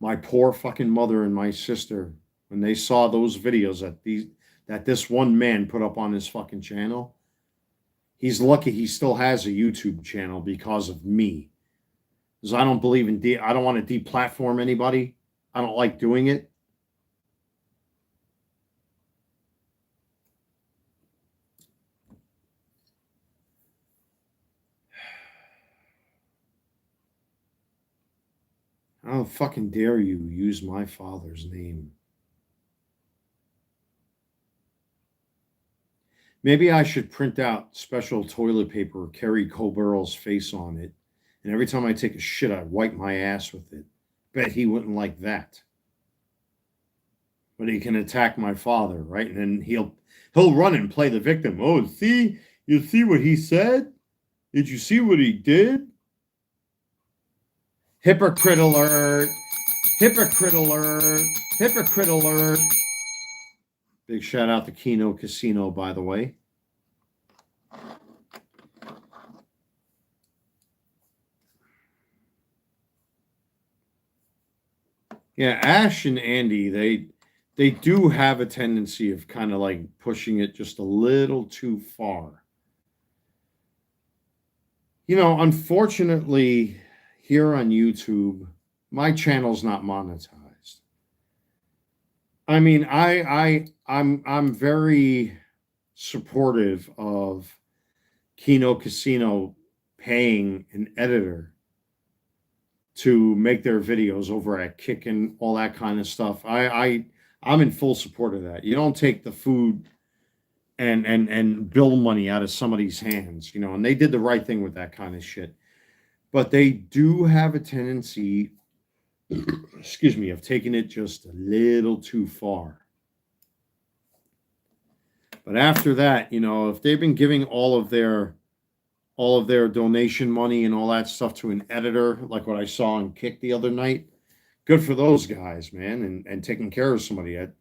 My poor fucking mother and my sister, when they saw those videos that this one man put up on his fucking channel, he's lucky he still has a YouTube channel because of me. Because I don't believe I don't want to deplatform anybody. I don't like doing it. How fucking dare you use my father's name? Maybe I should print out special toilet paper with Kerry Coburl's face on it, and every time I take a shit, I wipe my ass with it. Bet he wouldn't like that. But he can attack my father, right? And then he'll run and play the victim. Oh, see, you see what he said? Did you see what he did? Hypocrite alert! Hypocrite alert! Hypocrite alert! Big shout out to Keno Casino, by the way. Yeah, Ash and Andy, they do have a tendency of kind of like pushing it just a little too far. You know, unfortunately, here on YouTube, my channel's not monetized. I mean, I'm very supportive of Keno Casino paying an editor to make their videos over at Kick and all that kind of stuff. I'm in full support of that. You don't take the food and bill money out of somebody's hands, you know, and they did the right thing with that kind of shit. But they do have a tendency, excuse me, of taking it just a little too far. But after that, you know, if they've been giving all of their donation money and all that stuff to an editor, like what I saw on Kick the other night, good for those guys, man, and taking care of somebody that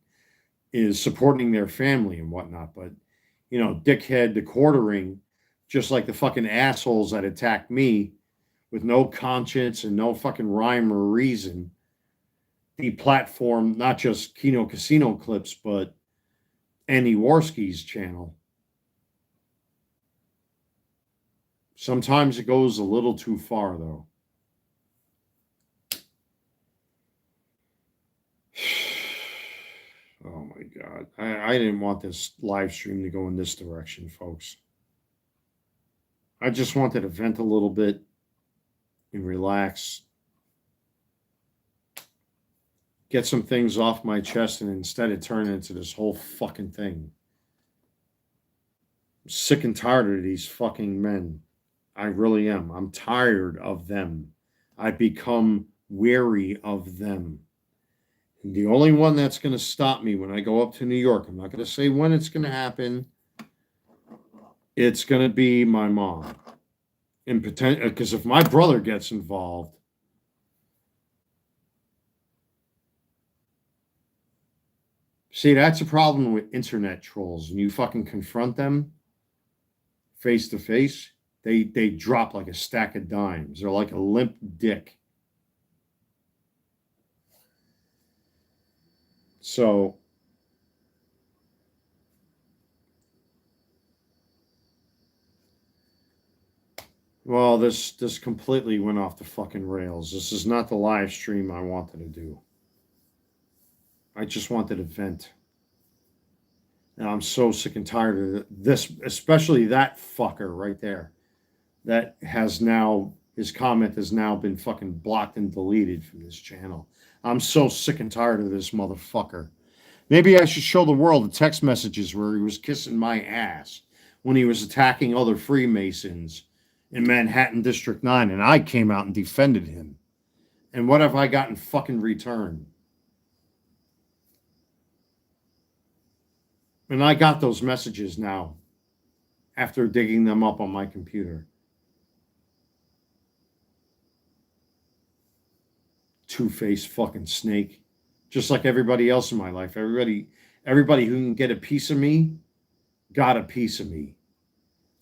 is supporting their family and whatnot. But, you know, dickhead, the quartering, just like the fucking assholes that attacked me with no conscience and no fucking rhyme or reason, deplatform not just Keno Casino clips, but Andy Warski's channel. Sometimes it goes a little too far, though. Oh my God. I didn't want this live stream to go in this direction, folks. I just wanted to vent a little bit and relax. Get some things off my chest, and instead it turned into this whole fucking thing. I'm sick and tired of these fucking men. I really am. I'm tired of them. I've become wary of them. And the only one that's going to stop me when I go up to New York, I'm not going to say when it's going to happen. It's going to be my mom. Because if my brother gets involved, see, that's a problem with internet trolls. When you fucking confront them face to face, they drop like a stack of dimes. They're like a limp dick. So, well, this completely went off the fucking rails. This is not the live stream I wanted to do. I just wanted to vent. And I'm so sick and tired of this, especially that fucker right there. That has now, his comment has now been fucking blocked and deleted from this channel. I'm so sick and tired of this motherfucker. Maybe I should show the world the text messages where he was kissing my ass when he was attacking other Freemasons in Manhattan District 9, and I came out and defended him. And what have I got in fucking return? And I got those messages now after digging them up on my computer. Two-faced fucking snake. Just like everybody else in my life. Everybody who can get a piece of me got a piece of me.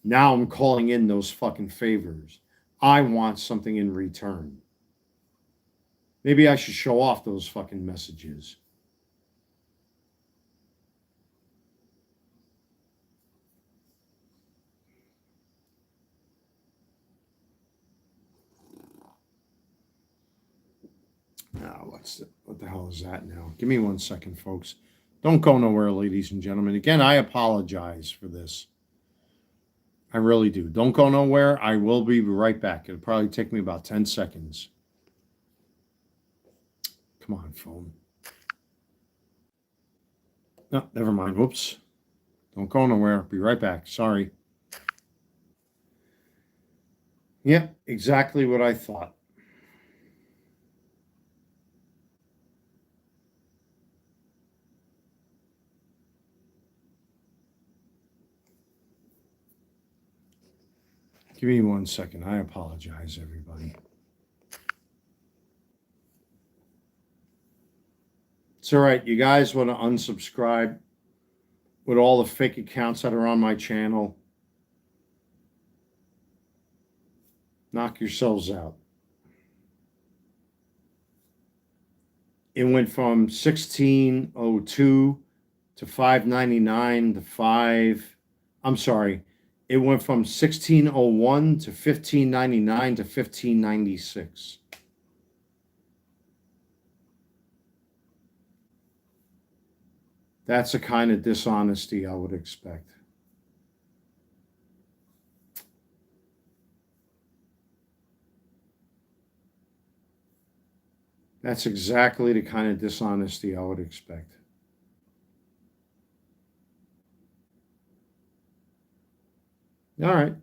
Now I'm calling in those fucking favors. I want something in return. Maybe I should show off those fucking messages. Now, what the hell is that now? Give me 1 second, folks. Don't go nowhere, ladies and gentlemen. Again, I apologize for this. I really do. Don't go nowhere. I will be right back. It'll probably take me about 10 seconds. Come on, phone. No, never mind. Whoops. Don't go nowhere. Be right back. Sorry. Yep, exactly what I thought. Give me 1 second. I apologize, everybody. It's all right. You guys want to unsubscribe with all the fake accounts that are on my channel? Knock yourselves out. It went from 1602 to 599 to 5. I'm sorry. It went from 1601 to 1599 to 1596. That's the kind of dishonesty I would expect. That's exactly the kind of dishonesty I would expect. All right.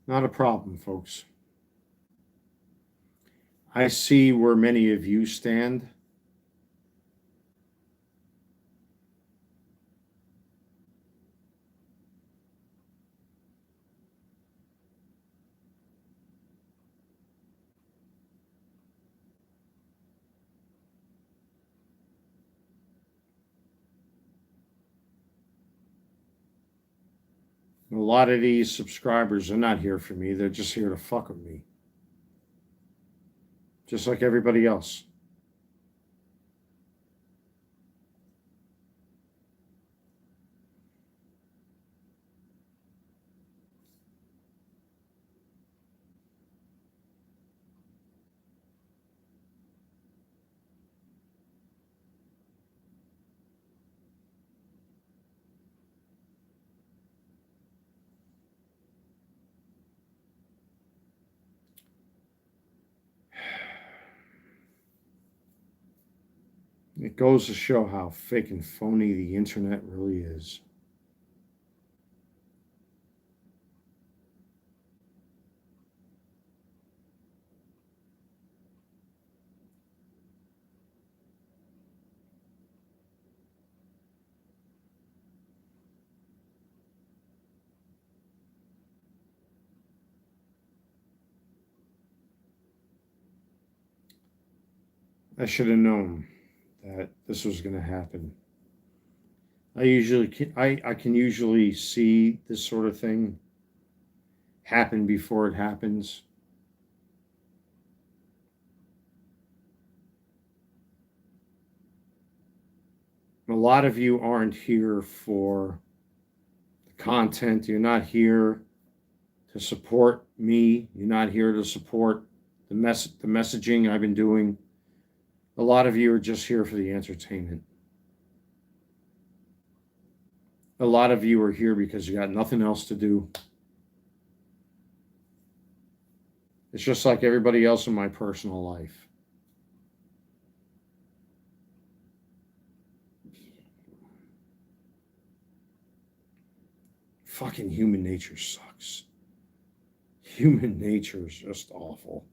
Not a problem, folks. I see where many of you stand. A lot of these subscribers are not here for me. They're just here to fuck with me. Just like everybody else. It goes to show how fake and phony the internet really is. I should have known that this was going to happen. I can usually see this sort of thing happen before it happens. A lot of you aren't here for the content. You're not here to support me. You're not here to support the messaging I've been doing. A lot of you are just here for the entertainment. A lot of you are here because you got nothing else to do. It's just like everybody else in my personal life. Fucking human nature sucks. Human nature is just awful.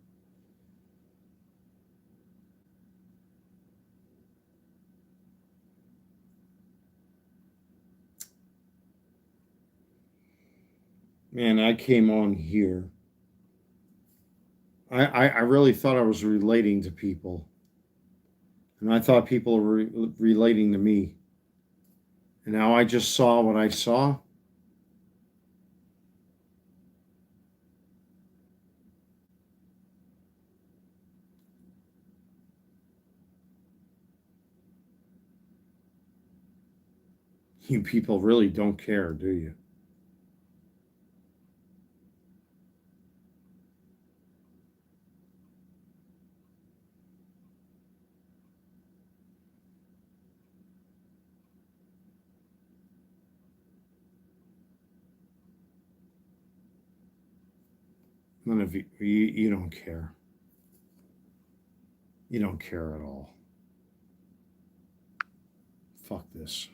Man, I came on here. I really thought I was relating to people. And I thought people were relating to me. And now I just saw what I saw. You people really don't care, do you? None of you don't care. You don't care at all. Fuck this.